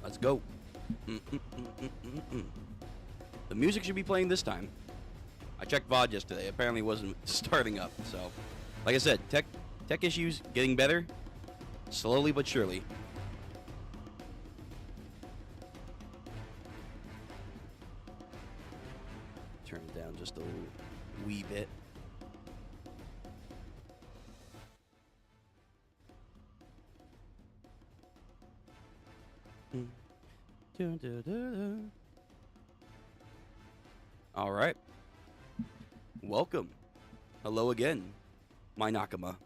Let's go. Mm, mm, mm, mm, mm, mm. The music should be playing this time. I checked VOD yesterday. Apparently, it wasn't starting up. So, like I said, tech issues getting better, slowly but surely. Turn it down just a wee bit. All right. Welcome. Hello again, my Nakama.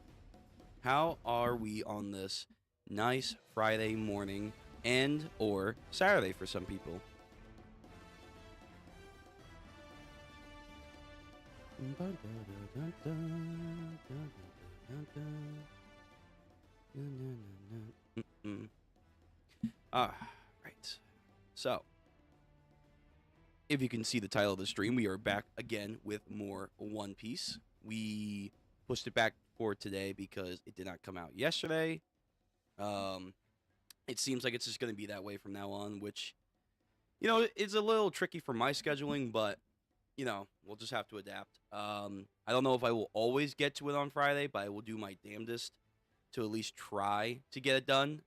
How are we on this nice Friday morning and or Saturday for some people? Ah, right. So, if you can see the title of the stream, we are back again with more One Piece. We pushed it back for today because it did not come out yesterday. Um, it seems like it's just going to be that way from now on, which, it's a little tricky for my scheduling, but, we'll just have to adapt. I don't know if I will always get to it on Friday, but I will do my damnedest to at least try to get it done.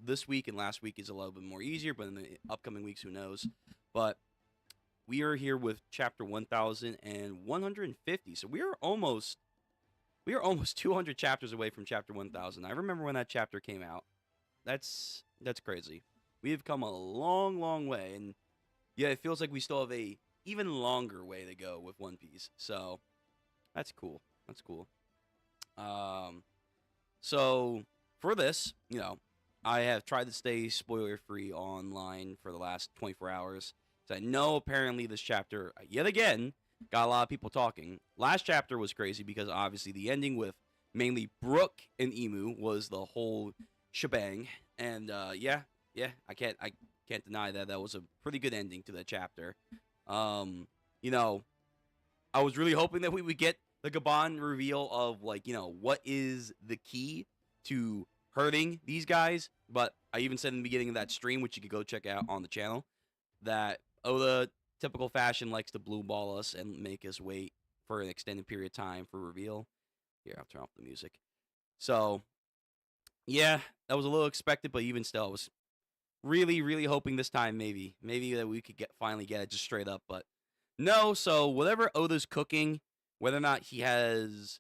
This week and last week is a little bit more easier, but in the upcoming weeks, who knows? But we are here with chapter 1150. So we are almost 200 chapters away from chapter 1000. I remember when that chapter came out. That's crazy. We have come a long, long way, and yeah, it feels like we still have a even longer way to go with One Piece. So that's cool. That's cool. Um, so for this, I have tried to stay spoiler free online for the last 24 hours. So I know apparently this chapter, yet again, got a lot of people talking. Last chapter was crazy because obviously the ending with mainly Brook and Emu was the whole shebang. And yeah, I can't deny that was a pretty good ending to that chapter. Um, you know, I was really hoping that we would get the Gabon reveal of like, what is the key to hurting these guys. But I even said in the beginning of that stream, which you could go check out on the channel, that Oda, typical fashion, likes to blue ball us and make us wait for an extended period of time for reveal. Here, I'll turn off the music. So, yeah, that was a little expected, but even still, I was really, really hoping this time maybe that we could finally get it just straight up. But no, so whatever Oda's cooking, whether or not he has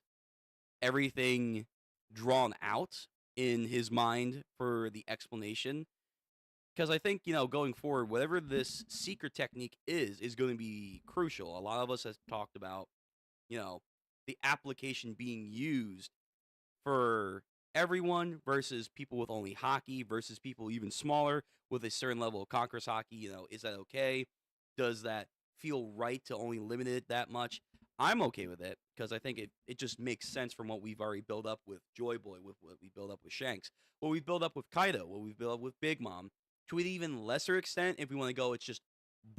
everything drawn out in his mind for the explanation, because I think going forward, whatever this secret technique is going to be crucial. A lot of us has talked about you know the application being used for everyone versus people with only hockey versus people even smaller with a certain level of conquerors hockey. Is that okay? Does that feel right to only limit it that much? I'm okay with it because I think it just makes sense from what we've already built up with Joy Boy, with what we built up with Shanks, what we've built up with Kaido, what we've built up with Big Mom. To an even lesser extent, if we want to go, it's just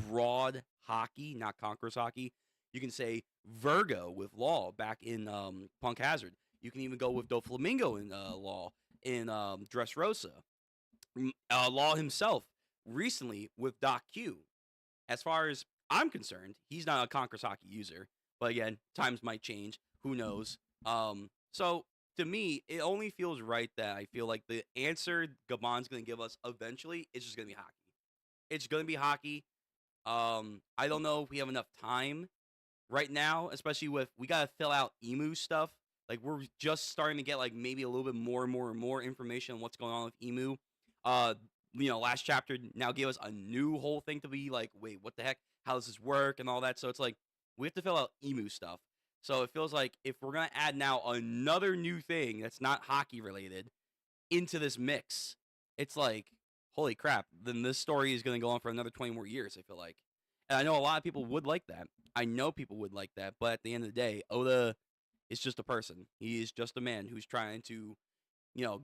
broad hockey, not Conquerors hockey. You can say Virgo with Law back in Punk Hazard. You can even go with Doflamingo in Law in Dressrosa. Law himself recently with Doc Q. As far as I'm concerned, he's not a Conquerors hockey user. But again, times might change. Who knows? So to me, it only feels right that I feel like the answer Gabon's going to give us eventually is just going to be hockey. It's going to be hockey. I don't know if we have enough time right now, especially with we got to fill out Emu stuff. Like we're just starting to get like maybe a little bit more and more and more information on what's going on with Emu. Uh, last chapter now gave us a new whole thing to be like, wait, what the heck? How does this work and all that? So it's like we have to fill out Emu stuff. So it feels like if we're gonna add now another new thing that's not hockey related into this mix, it's like, holy crap, then this story is gonna go on for another 20 more years, I feel like. And I know a lot of people would like that. I know people would like that, but at the end of the day, Oda is just a person. He is just a man who's trying to,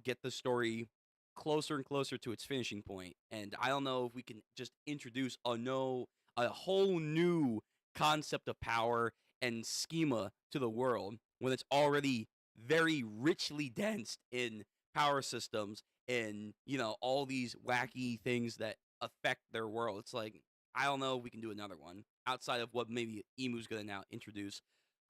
get the story closer and closer to its finishing point. And I don't know if we can just introduce a whole new concept of power and schema to the world when it's already very richly dense in power systems and all these wacky things that affect their world. It's like, I don't know if we can do another one outside of what maybe Emu's gonna now introduce.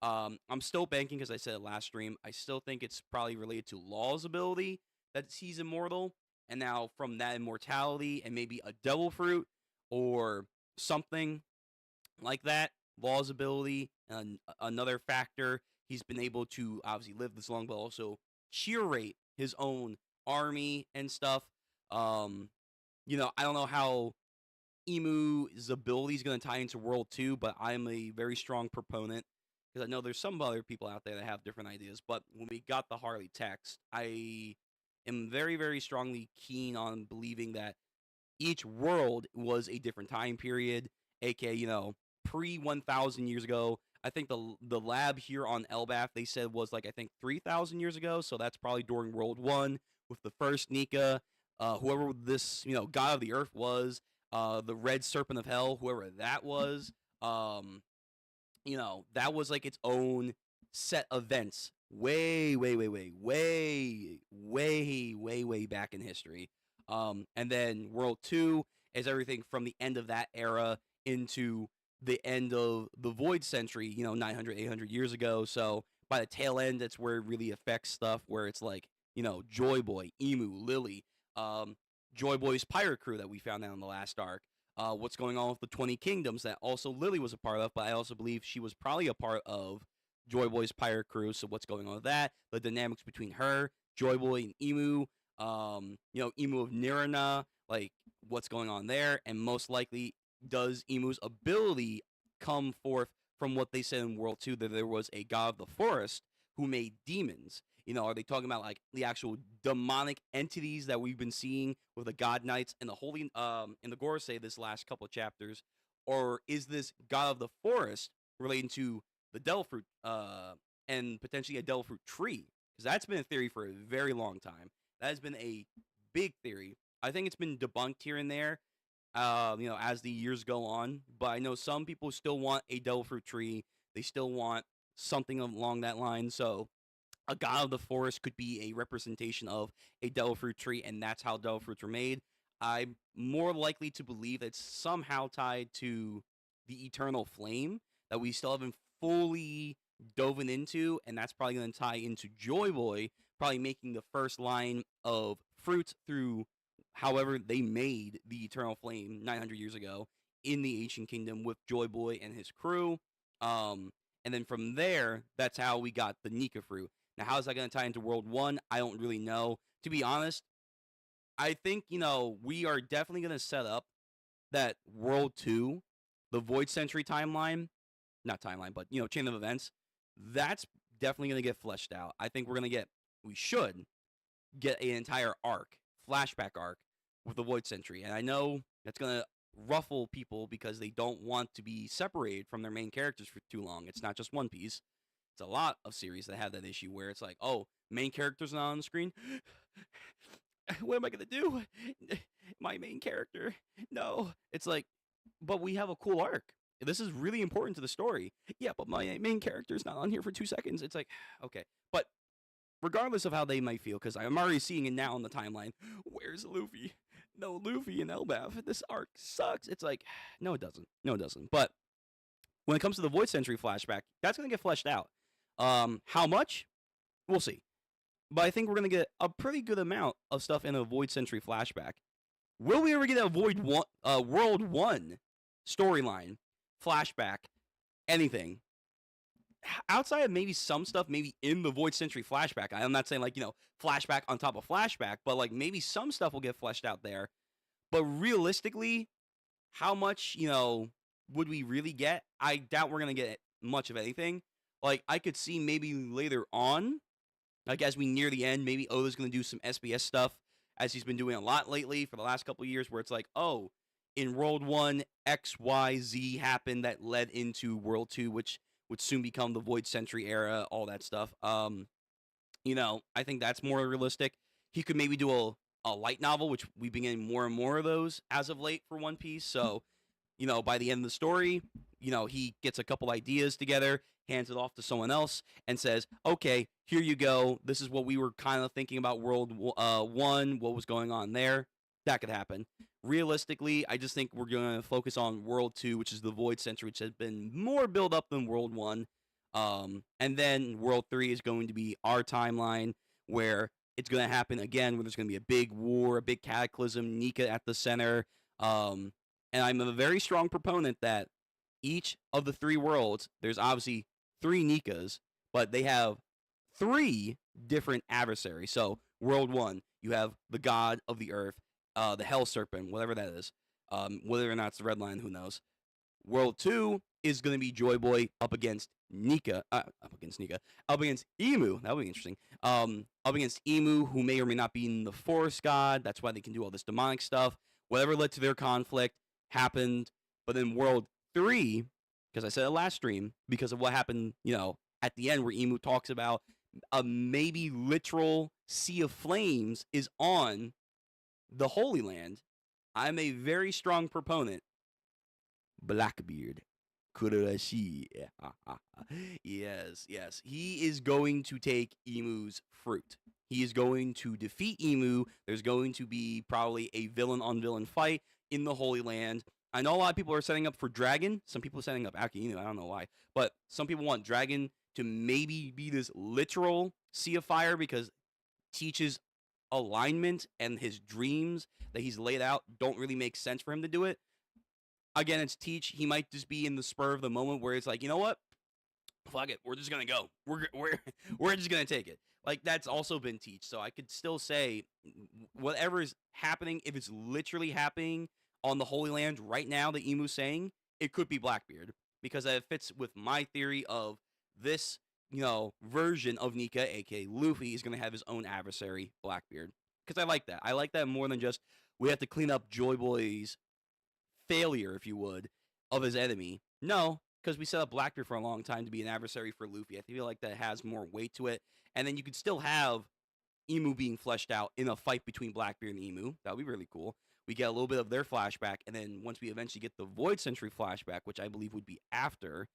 I'm still banking, because I said it last stream. I still think it's probably related to Law's ability that he's immortal, and now from that immortality and maybe a devil fruit or something like that. Law's ability, and another factor, he's been able to obviously live this long, but also curate his own army and stuff. I don't know how Emu's ability is going to tie into World 2, but I'm a very strong proponent, because I know there's some other people out there that have different ideas. But when we got the Harley text, I am very, very strongly keen on believing that each world was a different time period, aka, pre 1,000 years ago. I think the lab here on Elbath, they said, was like, I think 3,000 years ago. So that's probably during World 1 with the first Nika, whoever this, god of the earth was, the red serpent of hell, whoever that was. That was like its own set events way, way, way, way, way, way, way, way back in history. And then World 2 is everything from the end of that era into the end of the Void Century, 900, 800 years ago. So by the tail end, that's where it really affects stuff, where it's like, Joy Boy, Emu, Lily, Joy Boy's pirate crew that we found out in the last arc. What's going on with the 20 Kingdoms that also Lily was a part of, but I also believe she was probably a part of Joy Boy's pirate crew. So what's going on with that? The dynamics between her, Joy Boy, and Emu. Emu of Nirana, like what's going on there, and most likely does Emu's ability come forth from what they said in World 2, that there was a god of the forest who made demons. Are they talking about like the actual demonic entities that we've been seeing with the God Knights and the Holy in the Gorosei this last couple of chapters, or is this god of the forest relating to the devil fruit and potentially a devil fruit tree? Because that's been a theory for a very long time. That has been a big theory. I think it's been debunked here and there, as the years go on. But I know some people still want a devil fruit tree. They still want something along that line. So a god of the forest could be a representation of a devil fruit tree, and that's how devil fruits were made. I'm more likely to believe it's somehow tied to the eternal flame that we still haven't fully dove into, and that's probably going to tie into Joy Boy, probably making the first line of fruits through however they made the eternal flame 900 years ago in the ancient kingdom with Joy Boy and his crew. And then from there, that's how we got the Nika fruit. Now, how is that going to tie into World 1? I don't really know. To be honest, I think, we are definitely going to set up that World 2, the Void Century timeline, not timeline, but, chain of events, that's definitely going to get fleshed out. I think we should get an entire arc, flashback arc, with the Void Century. And I know that's going to ruffle people because they don't want to be separated from their main characters for too long. It's not just One Piece. It's a lot of series that have that issue where it's like, oh, main character's not on the screen. What am I going to do? My main character. No. It's like, but we have a cool arc. This is really important to the story. Yeah, but my main character's not on here for 2 seconds. It's like, okay. But regardless of how they might feel, because I'm already seeing it now on the timeline. Where's Luffy? No Luffy and Elbaf. This arc sucks. It's like, no, it doesn't. No, it doesn't. But when it comes to the Void Century flashback, that's going to get fleshed out. How much? We'll see. But I think we're going to get a pretty good amount of stuff in a Void Century flashback. Will we ever get a World 1 storyline, flashback, anything? Outside of maybe some stuff, maybe in the Void Century flashback. I'm not saying, like, flashback on top of flashback, but, like, maybe some stuff will get fleshed out there. But realistically, how much, would we really get? I doubt we're going to get much of anything. Like, I could see maybe later on, like, as we near the end, maybe Oda's going to do some SBS stuff, as he's been doing a lot lately for the last couple of years, where it's like, oh, in World 1, X, Y, Z happened that led into World 2, which would soon become the Void Century era, all that stuff. I think that's more realistic. He could maybe do a light novel, which we've been getting more and more of those as of late for One Piece. So, by the end of the story, he gets a couple ideas together, hands it off to someone else, and says, "Okay, here you go. This is what we were kind of thinking about World 1, what was going on there." That could happen. Realistically, I just think we're going to focus on World 2, which is the Void Century, which has been more build up than World 1. And then World 3 is going to be our timeline where it's going to happen again, where there's going to be a big war, a big cataclysm, Nika at the center. And I'm a very strong proponent that each of the 3 worlds, there's obviously 3 Nikas, but they have 3 different adversaries. So, World 1, you have the god of the earth, the Hell Serpent, whatever that is. Whether or not it's the Red Lion, who knows. World 2 is going to be Joy Boy up against Nika. Up against Emu. That would be interesting. Up against Emu, who may or may not be in the Forest God. That's why they can do all this demonic stuff. Whatever led to their conflict happened. But then World 3, because I said it last stream, because of what happened, at the end where Emu talks about a maybe literal sea of flames is on the Holy Land. I'm a very strong proponent. Blackbeard. Kurarashi. Yes. He is going to take Emu's fruit. He is going to defeat Emu. There's going to be probably a villain-on-villain fight in the Holy Land. I know a lot of people are setting up for Dragon. Some people are setting up Akinu. I don't know why. But some people want Dragon to maybe be this literal Sea of Fire because Teach's alignment and his dreams that he's laid out don't really make sense for him to do it. Again, it's Teach. He might just be in the spur of the moment where it's like, you know what? Fuck it. We're just going to go. We're just going to take it. Like, that's also been Teach. So I could still say whatever is happening, if it's literally happening on the Holy Land right now that Emu's saying, it could be Blackbeard. Because it fits with my theory of this, version of Nika, a.k.a. Luffy, is going to have his own adversary, Blackbeard. Because I like that. I like that more than just, we have to clean up Joy Boy's failure, if you would, of his enemy. No, because we set up Blackbeard for a long time to be an adversary for Luffy. I feel like that has more weight to it. And then you could still have Emu being fleshed out in a fight between Blackbeard and Emu. That would be really cool. We get a little bit of their flashback, and then once we eventually get the Void Century flashback, which I believe would be after,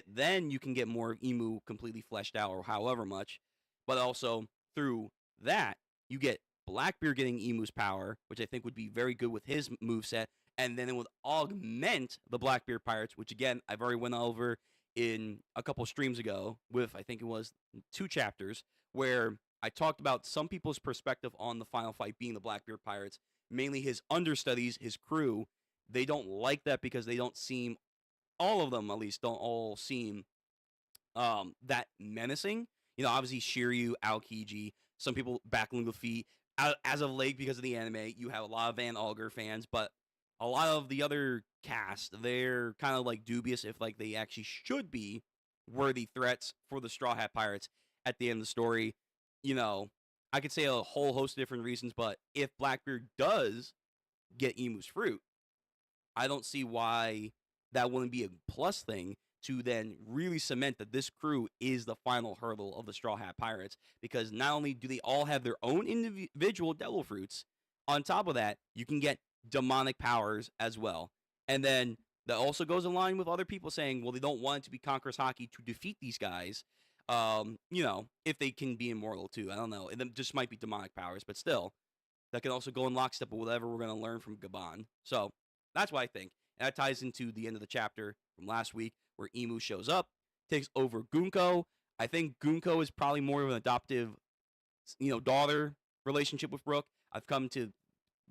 then you can get more of Emu completely fleshed out, or however much. But also, through that, you get Blackbeard getting Emu's power, which I think would be very good with his moveset, and then it would augment the Blackbeard Pirates, which, again, I've already went over in a couple streams ago with, I think it was 2 chapters, where I talked about some people's perspective on the final fight being the Blackbeard Pirates, mainly his understudies, his crew. They don't like that because they don't seem, all of them at least, don't all seem that menacing. Obviously Shiryu, Aokiji, some people backing Luffy. As of late, because of the anime, you have a lot of Van Auger fans, but a lot of the other cast, they're kind of like dubious if like they actually should be worthy threats for the Straw Hat Pirates at the end of the story. I could say a whole host of different reasons, but if Blackbeard does get Emu's fruit, I don't see why that wouldn't be a plus thing to then really cement that this crew is the final hurdle of the Straw Hat Pirates, because not only do they all have their own individual devil fruits, on top of that, you can get demonic powers as well. And then that also goes in line with other people saying, well, they don't want it to be Conqueror's Haki to defeat these guys. If they can be immortal too. I don't know. It just might be demonic powers, but still, that can also go in lockstep with whatever we're going to learn from Gaban. So that's what I think. And that ties into the end of the chapter from last week where Emu shows up, takes over Gunko. I think Gunko is probably more of an adoptive, daughter relationship with Brook. I've come to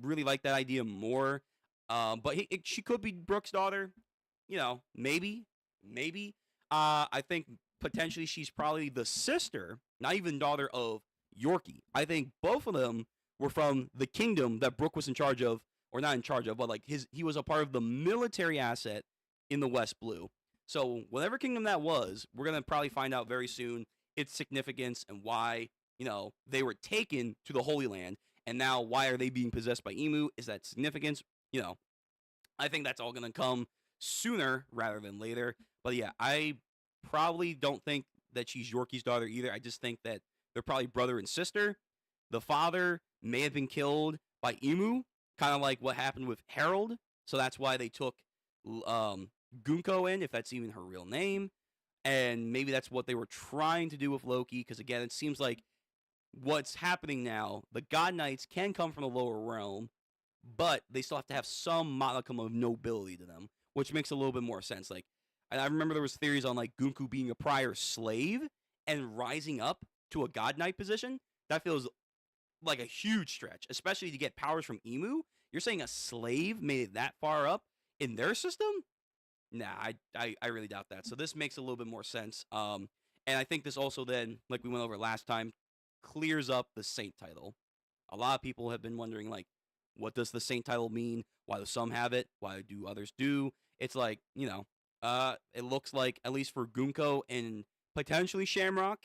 really like that idea more. But she could be Brook's daughter. Maybe. I think potentially she's probably the sister, not even daughter of Yorkie. I think both of them were from the kingdom that Brook was in charge of, or not in charge of, but like he was a part of the military asset in the West Blue. So whatever kingdom that was, we're going to probably find out very soon its significance and why, they were taken to the Holy Land. And now why are they being possessed by Emu? Is that significance? I think that's all going to come sooner rather than later. But yeah, I probably don't think that she's Yorkie's daughter either. I just think that they're probably brother and sister. The father may have been killed by Emu, kind of like what happened with Harold. So that's why they took Gunko in, if that's even her real name. And maybe that's what they were trying to do with Loki, because again, it seems like what's happening now, the God Knights can come from the lower realm, but they still have to have some modicum of nobility to them, which makes a little bit more sense. Like, I remember there was theories on like Gunku being a prior slave and rising up to a God Knight position. That feels like a huge stretch, especially to get powers from Emu. You're saying a slave made it that far up in their system? Nah, I really doubt that. So this makes a little bit more sense. And I think this also then, like we went over last time, clears up the Saint title. A lot of people have been wondering, like, what does the Saint title mean? Why do some have it? Why do others do? It's like, it looks like, at least for Gunko and potentially Shamrock,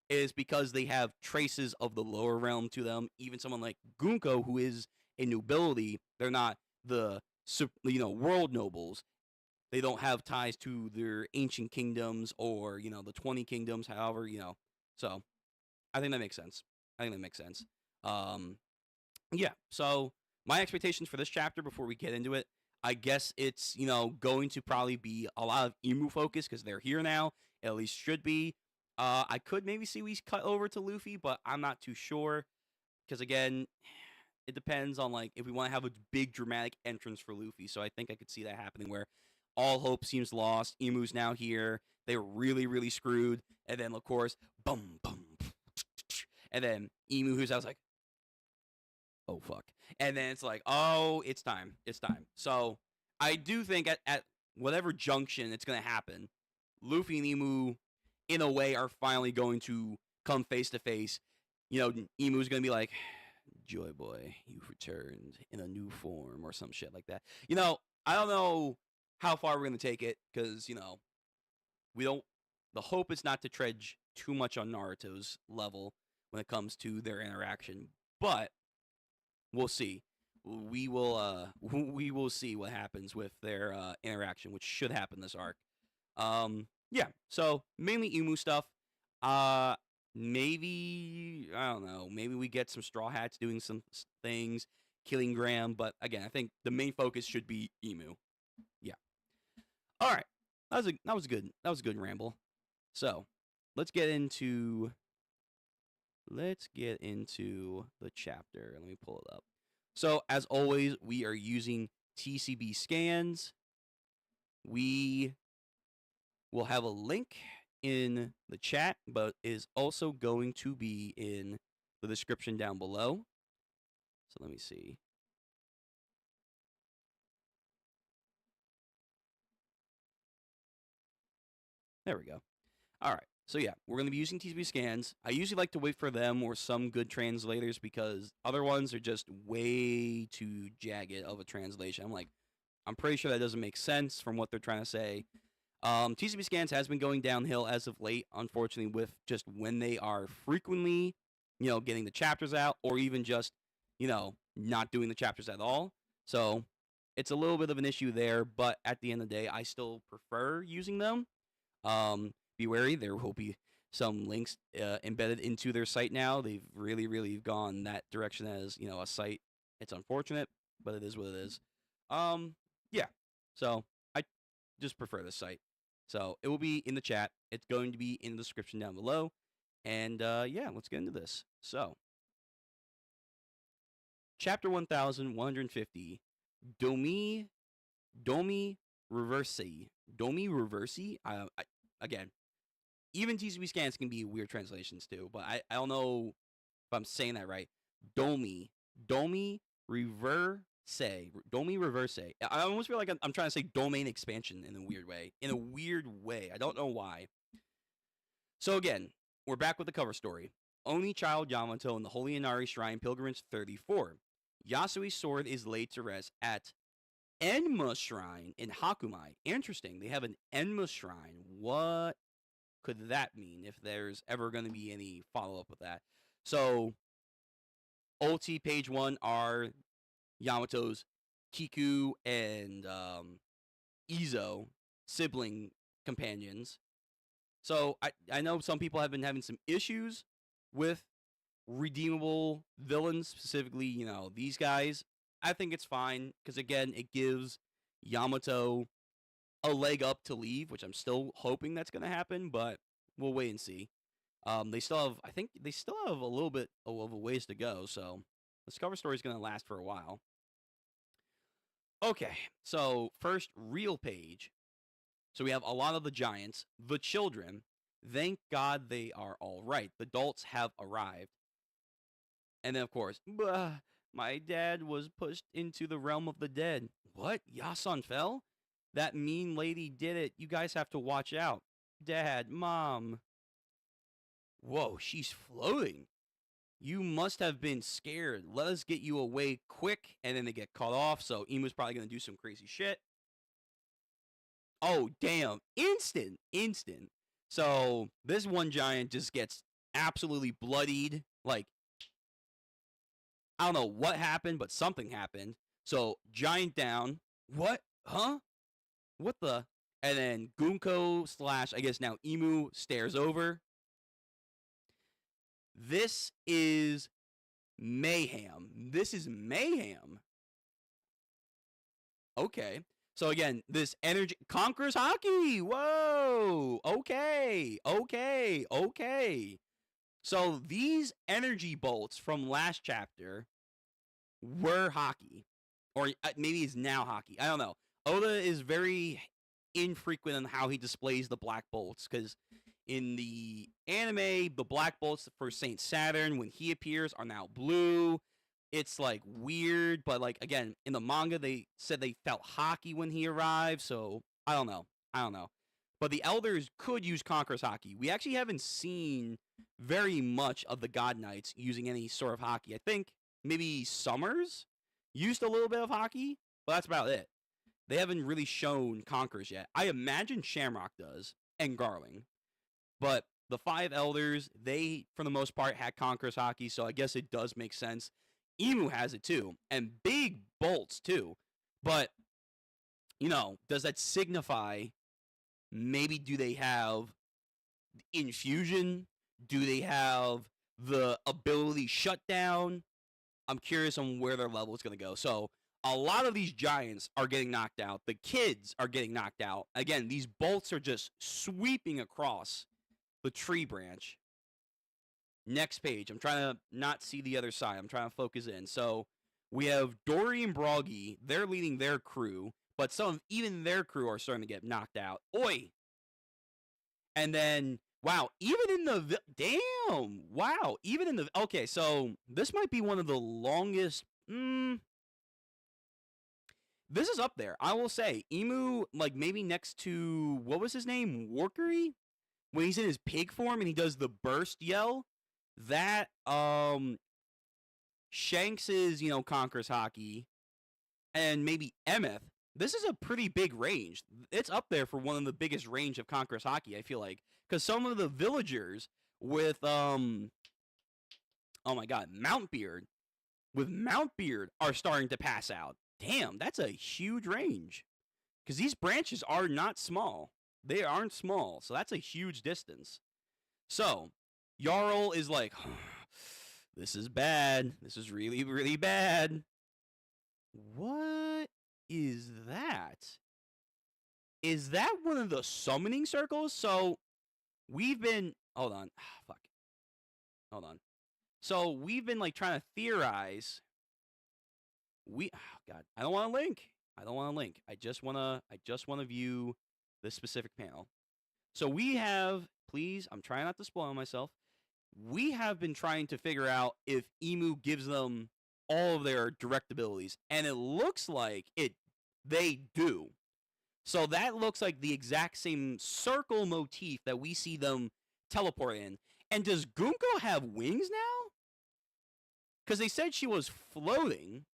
is because they have traces of the lower realm to them. Even someone like Gunko, who is a nobility, they're not the world nobles. They don't have ties to their ancient kingdoms or the 20 kingdoms. However, so I think that makes sense. Yeah. So my expectations for this chapter before we get into it, I guess it's going to probably be a lot of Emu focus because they're here now. At least should be. I could maybe see we cut over to Luffy, but I'm not too sure because again, it depends on like if we want to have a big dramatic entrance for Luffy. So I think I could see that happening where all hope seems lost. Emu's now here. They were really, really screwed. And then, of course, boom, boom. And then Emu, who's I was like, oh, fuck. And then it's like, oh, it's time. It's time. So I do think at whatever junction it's going to happen, Luffy and Emu, in a way, are finally going to come face to face. Emu's going to be like, Joy Boy, you've returned in a new form or some shit like that. I don't know how far we're going to take it because, we don't. The hope is not to tread too much on Naruto's level when it comes to their interaction, but we'll see. We will see what happens with their interaction, which should happen this arc. Yeah. So mainly Emu stuff. Maybe I don't know. Maybe we get some Straw Hats doing some things, killing Graham. But again, I think the main focus should be Emu. Yeah. All right. That was a good ramble. So let's get into the chapter. Let me pull it up. So as always, we are using TCB scans. We will have a link in the chat, but is also going to be in the description down below. So let me see. There we go. All right. So yeah, we're going to be using TCB scans. I usually like to wait for them or some good translators because other ones are just way too jagged of a translation. I'm pretty sure that doesn't make sense from what they're trying to say. TCB scans has been going downhill as of late, unfortunately, with just when they are frequently, getting the chapters out or even just, not doing the chapters at all. So it's a little bit of an issue there, but at the end of the day, I still prefer using them. Be wary, there will be some links embedded into their site now. They've really, really gone that direction as, a site. It's unfortunate, but it is what it is. Yeah. So I just prefer this site. So it will be in the chat. It's going to be in the description down below. And yeah, let's get into this. So, chapter 1150, Domi Reversi. Domi Reversi? Again, even TCB scans can be weird translations too, but I don't know if I'm saying that right. Domi Reverse. Domi Reverse. I almost feel like I'm trying to say domain expansion in a weird way. I don't know why. So again, we're back with the cover story. Only child Yamato in the Holy Inari Shrine Pilgrimage 34. Yasui's sword is laid to rest at Enma Shrine in Hakumai. Interesting. They have an Enma Shrine. What could that mean if there's ever going to be any follow-up with that? So, OT page 1 are Yamato's Kiku and Izo sibling companions. So, I know some people have been having some issues with redeemable villains, specifically, these guys. I think it's fine because, again, it gives Yamato a leg up to leave, which I'm still hoping that's going to happen, but we'll wait and see. They still have, I think they still have a little bit of a ways to go, so this cover story is going to last for a while. Okay, so first real page. So we have a lot of the giants, the children. Thank God they are all right. The adults have arrived. And then, of course, my dad was pushed into the realm of the dead. What? Yasun fell? That mean lady did it. You guys have to watch out. Dad, Mom. Whoa, she's floating. You must have been scared. Let us get you away quick. And then they get cut off. So Emu's probably going to do some crazy shit. Oh, damn. Instant. So this one giant just gets absolutely bloodied. Like, I don't know what happened, but something happened. So giant down. What? Huh? What the? And then Gunko / I guess now Emu stares over. This is mayhem. Okay. So again, this energy conquers hockey. Whoa. Okay. So these energy bolts from last chapter were hockey. Or maybe it's now hockey. I don't know. Oda is very infrequent in how he displays the black bolts, because in the anime, the black bolts for Saint Saturn, when he appears, are now blue. It's like weird, but like again, in the manga, they said they felt hockey when he arrived, so I don't know. But the elders could use Conqueror's hockey. We actually haven't seen very much of the God Knights using any sort of hockey. I think maybe Summers used a little bit of hockey, but that's about it. They haven't really shown Conquerors yet. I imagine Shamrock does, and Garling. But the 5 elders, they, for the most part, had Conqueror's hockey, so I guess it does make sense. Emu has it too, and big bolts too. But, you know, does that signify, maybe do they have infusion? Do they have the ability shutdown? I'm curious on where their level is going to go. So a lot of these giants are getting knocked out. The kids are getting knocked out. Again, these bolts are just sweeping across the tree branch. Next page. I'm trying to not see the other side. I'm trying to focus in. So we have Dory and Broggy. They're leading their crew, but even their crew are starting to get knocked out. Oi! And then, wow, even in the... Damn! Wow, even in the... Okay, so this might be one of the longest... This is up there, I will say. Emu, like, maybe next to... What was his name? Workery? When he's in his pig form and he does the burst yell. That, Shanks's, Conqueror's hockey. And maybe Emeth. This is a pretty big range. It's up there for one of the biggest range of Conqueror's hockey, I feel like. Because some of the villagers with, oh my god, Mountbeard. With Mountbeard are starting to pass out. Damn, that's a huge range. Because these branches are not small. They aren't small, so that's a huge distance. So, Jarl is like, this is bad. This is really, really bad. What is that? Is that one of the summoning circles? So, we've been... Hold on. Fuck. Hold on. So, we've been, like, trying to theorize... Oh, God. I don't want to link. I just want to view this specific panel. So, we have... Please, I'm trying not to spoil myself. We have been trying to figure out if Emu gives them all of their direct abilities. And it looks like they do. So that looks like the exact same circle motif that we see them teleport in. And does Gunko have wings now? Because they said she was floating.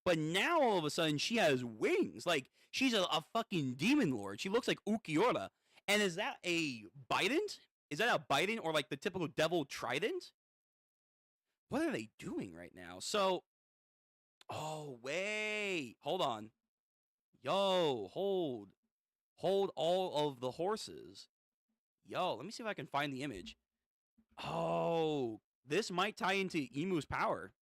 But now all of a sudden she has wings. Like, she's a fucking demon lord. She looks like Ukiora. And is that a bident? Is that a bident or like the typical devil trident? What are they doing right now? So, oh, wait. Hold on. Yo, hold. Hold all of the horses. Yo, let me see if I can find the image. Oh, this might tie into Emu's power.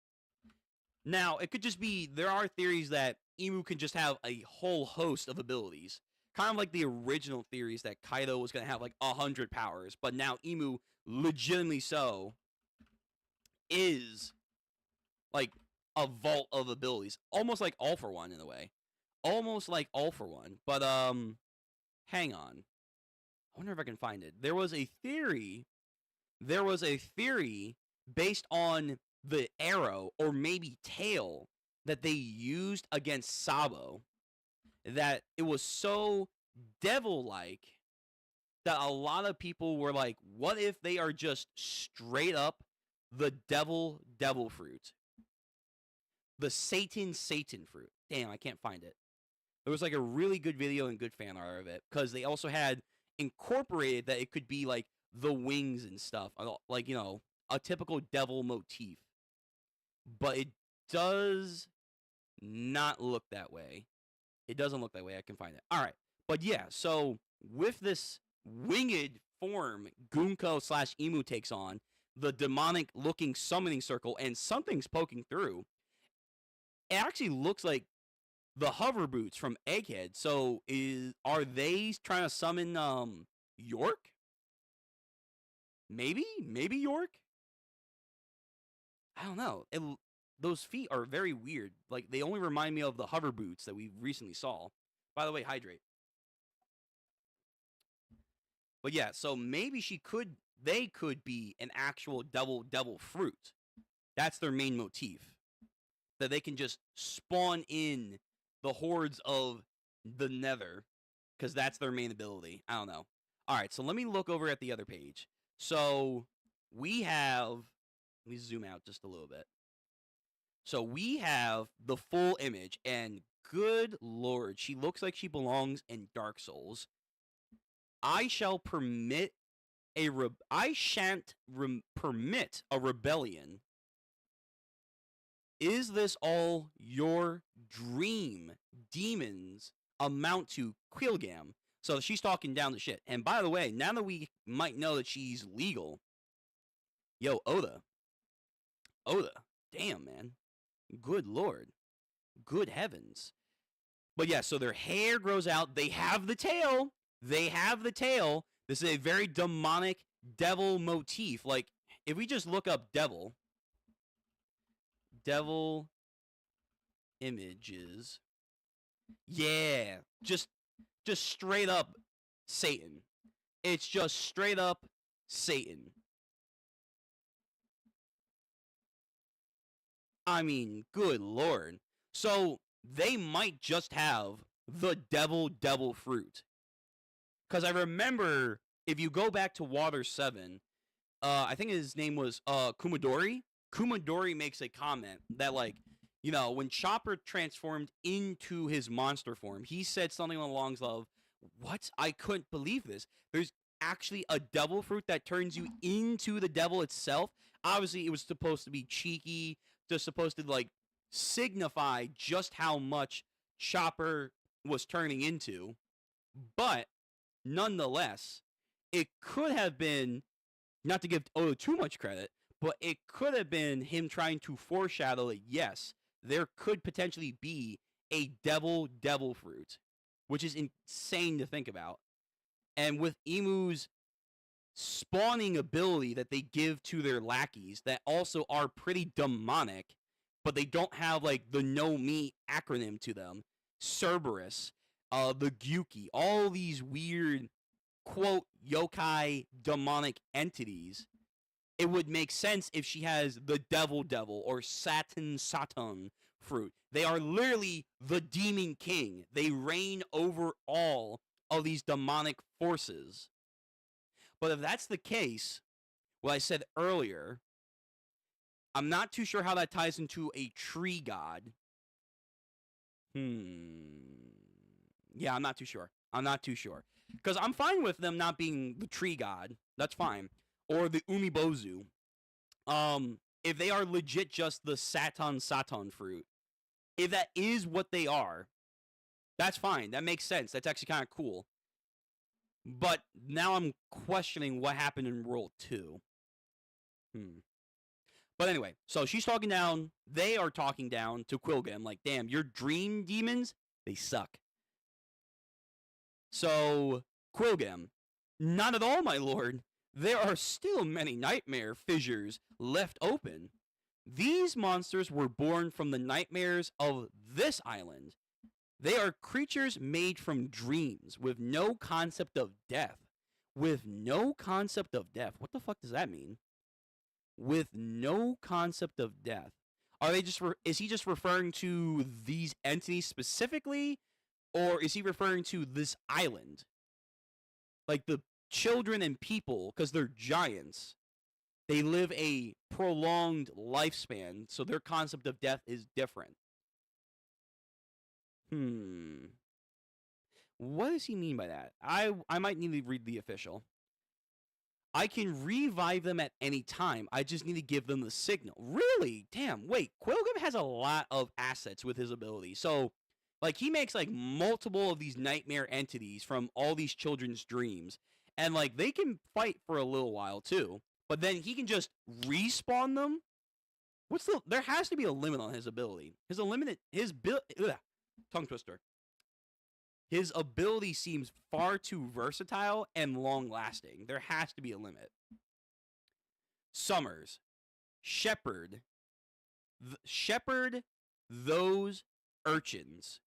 Now, it could just be, there are theories that Emu can just have a whole host of abilities. Kind of like the original theories that Kaido was going to have like 100 powers, but now Emu, legitimately so, is like a vault of abilities. Almost like All For One in a way. Almost like All For One. But, hang on. I wonder if I can find it. There was a theory based on the arrow or maybe tail that they used against Sabo, that it was so devil-like that a lot of people were like, what if they are just straight up the devil fruit? The Satan fruit. Damn, I can't find it. There was like a really good video and good fan art of it, because they also had incorporated that it could be like the wings and stuff, like, you know, a typical devil motif. But it does not look that way. It doesn't look that way. I can find it. All right. But yeah, so with this winged form Gunko / Emu takes on, the demonic looking summoning circle, and something's poking through, it actually looks like the hover boots from Egghead. So are they trying to summon York? Maybe York? I don't know. Those feet are very weird. Like, they only remind me of the hover boots that we recently saw. By the way, hydrate. But yeah, so maybe they could be an actual devil fruit. That's their main motif. That they can just spawn in the hordes of the Nether, because that's their main ability. I don't know. All right, so let me look over at the other page. So we have, let me zoom out just a little bit. So we have the full image, and good lord, she looks like she belongs in Dark Souls. I shan't permit a rebellion. Is this all your dream? Demons amount to Quilgam. So she's talking down the shit. And by the way, now that we might know that she's legal, yo, Oda, damn, man. Good lord. Good heavens. But yeah, so their hair grows out. They have the tail. This is a very demonic devil motif. Like, if we just look up devil images. Yeah, just straight up Satan. It's just straight up Satan. I mean, good lord. So they might just have the devil fruit. Because I remember, if you go back to Water 7, I think his name was Kumadori. Kumadori makes a comment that, like, you know, when Chopper transformed into his monster form, he said something along the lines of, what? I couldn't believe this. There's actually a devil fruit that turns you into the devil itself. Obviously, it was supposed to be cheeky, just supposed to, like, signify just how much Chopper was turning into. But nonetheless, it could have been, not to give Oda too much credit, but it could have been him trying to foreshadow that, yes, there could potentially be a devil fruit, which is insane to think about. And with Emu's spawning ability that they give to their lackeys that also are pretty demonic, but they don't have, like, the no-me acronym to them, Cerberus, the Gyuki, all these weird, quote, yokai demonic entities, it would make sense if she has the devil or Satan fruit. They are literally the demon king. They reign over all of these demonic forces. But if that's the case, what I said earlier, I'm not too sure how that ties into a tree god. Yeah, I'm not too sure. Because I'm fine with them not being the tree god. That's fine. Or the Umibozu. If they are legit just the Satan fruit. If that is what they are, that's fine. That makes sense. That's actually kind of cool. But now I'm questioning what happened in World 2. But anyway, so she's talking down. They are talking down to Quilgam. Like, damn, your dream demons, they suck. So, Quilgam, not at all, my lord. There are still many nightmare fissures left open. These monsters were born from the nightmares of this island. They are creatures made from dreams with no concept of death. With no concept of death. What the fuck does that mean? With no concept of death. Are they just is he just referring to these entities specifically, or is he referring to this island? Like the children and people, because they're giants, they live a prolonged lifespan, so their concept of death is different. What does he mean by that? I might need to read the official. I can revive them at any time. I just need to give them the signal. Really? Damn, wait. Quilgam has a lot of assets with his ability. So, like, he makes, like, multiple of these nightmare entities from all these children's dreams. And, like, they can fight for a little while, too. But then he can just respawn them? There has to be a limit on his ability. Tongue twister. His ability seems far too versatile and long-lasting. There has to be a limit. Summers. Shepherd those urchins.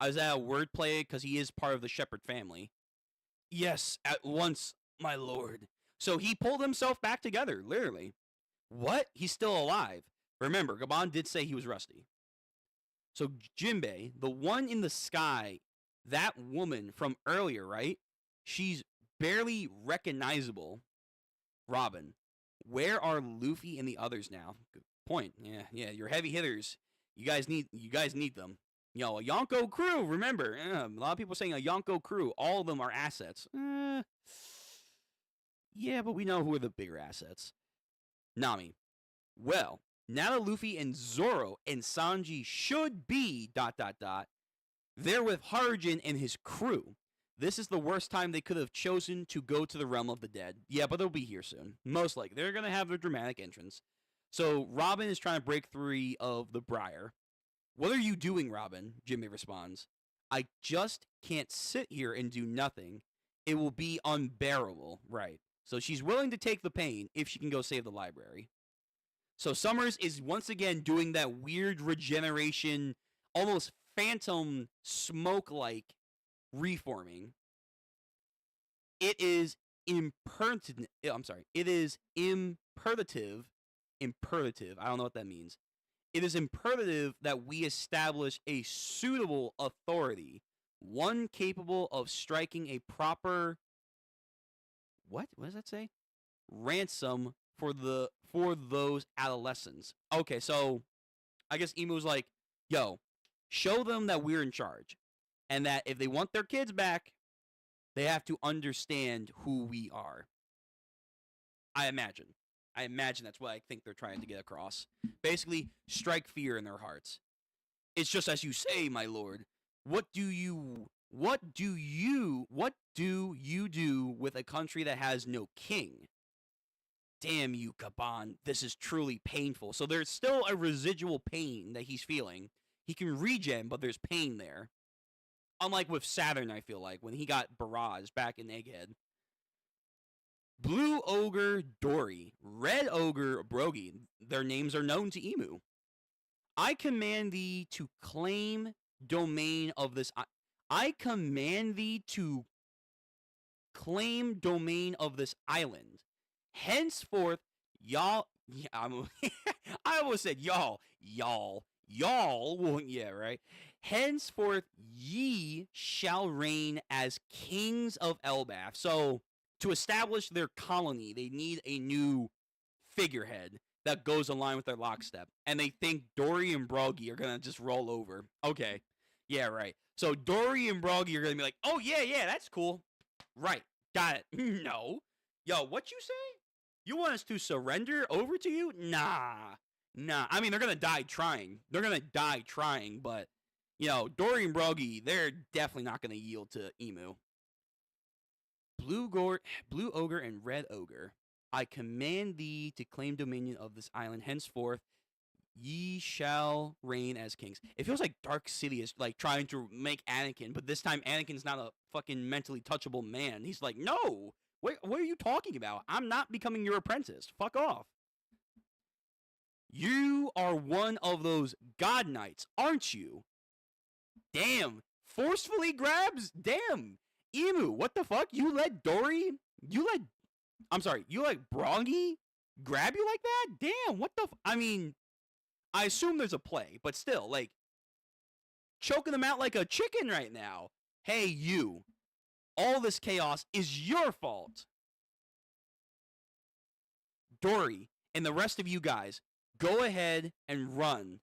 Is that a wordplay? Because he is part of the Shepherd family. Yes, at once, my lord. So he pulled himself back together, literally. What? He's still alive. Remember, Gabon did say he was rusty. So Jinbei, the one in the sky, that woman from earlier, right? She's barely recognizable. Robin, where are Luffy and the others now? Good point. Yeah, your heavy hitters. You guys need them. Yo, a Yonko crew, remember. A lot of people saying a Yonko crew. All of them are assets. Yeah, but we know who are the bigger assets. Nami. Well, now that Luffy and Zoro and Sanji should be ... They're with Harujin and his crew. This is the worst time they could have chosen to go to the realm of the dead. Yeah, but they'll be here soon. Most likely. They're going to have their dramatic entrance. So Robin is trying to break free of the Briar. What are you doing, Robin? Jimmy responds. I just can't sit here and do nothing. It will be unbearable. Right. So she's willing to take the pain if she can go save the library. So Summers is once again doing that weird regeneration, almost phantom smoke-like reforming. It is imperative. It is imperative. I don't know what that means. It is imperative that we establish a suitable authority, one capable of striking a proper. What does that say? Ransom for those adolescents. Okay, so I guess Emu's like, yo, show them that we're in charge, and that if they want their kids back, they have to understand who we are. I imagine that's what I think they're trying to get across. Basically, strike fear in their hearts. It's just as you say, my lord. What do you do with a country that has no king? Damn you, Kaban. This is truly painful. So there's still a residual pain that he's feeling. He can regen, but there's pain there. Unlike with Saturn, I feel like, when he got Barrage back in Egghead. Blue Ogre Dory, Red Ogre Brogy, their names are known to Emu. I command thee to claim domain of this. I command thee to claim domain of this island. Henceforth, y'all. Yeah, I almost said y'all. Well, yeah, right. Henceforth, ye shall reign as kings of Elbaf. So, to establish their colony, they need a new figurehead that goes in line with their lockstep. And they think Dory and Brogy are going to just roll over. Okay. Yeah, right. So, Dory and Brogy are going to be like, oh, yeah, that's cool. Right. Got it. No. Yo, what you say? You want us to surrender over to you? Nah. I mean, they're going to die trying. But, you know, Dory and Brogy, they're definitely not going to yield to Emu. Blue Ogre and Red Ogre. I command thee to claim dominion of this island. Henceforth, ye shall reign as kings. It feels like Dark Sidious like trying to make Anakin, but this time Anakin's not a fucking mentally touchable man. He's like, no, what are you talking about? I'm not becoming your apprentice. Fuck off. You are one of those God Knights, aren't you? Damn. Forcefully grabs? Damn. Emu, what the fuck? You let Broggy grab you like that? Damn, what the I mean, I assume there's a play, but still, like, choking them out like a chicken right now. Hey, you. All this chaos is your fault. Dory and the rest of you guys, go ahead and run.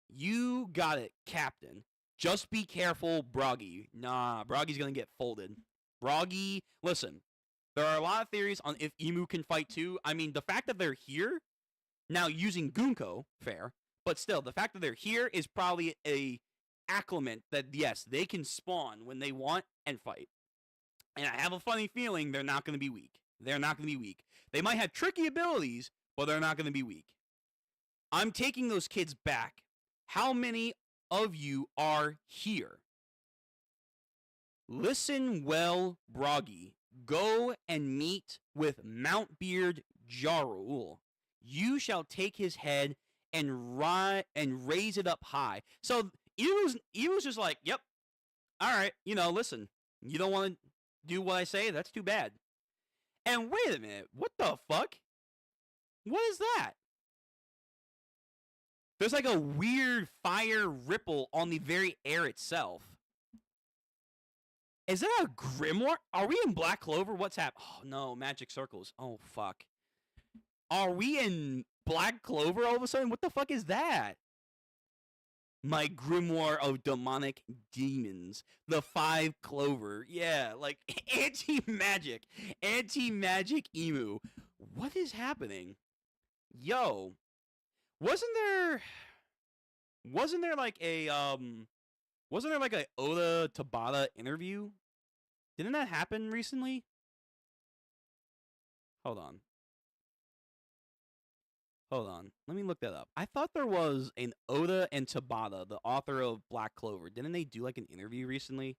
You got it, Captain. Just be careful, Broggy. Nah, Broggy's gonna get folded. Broggy, listen, there are a lot of theories on if Emu can fight too. I mean, the fact that they're here, now using Gunko, fair, but still, the fact that they're here is probably a acclimate that, yes, they can spawn when they want and fight. And I have a funny feeling they're not going to be weak. They're not going to be weak. They might have tricky abilities, but they're not going to be weak. I'm taking those kids back. How many of you are here? Listen well, Broggy. Go and meet with Mountbeard Jarul. You shall take his head and raise it up high. So Ewo's just like, yep, all right, listen, you don't want to do what I say? That's too bad. And wait a minute, what the fuck? What is that? There's like a weird fire ripple on the very air itself. Is that a grimoire? Are we in Black Clover? What's happening? Oh, no, magic circles. Oh, fuck. Are we in Black Clover all of a sudden? What the fuck is that? My grimoire of demonic demons. The 5 clover. Yeah, like anti-magic. Anti-magic emu. What is happening? Yo. Wasn't there like a Oda Tabata interview? Didn't that happen recently? Hold on. Let me look that up. I thought there was an Oda and Tabata, the author of Black Clover. Didn't they do like an interview recently?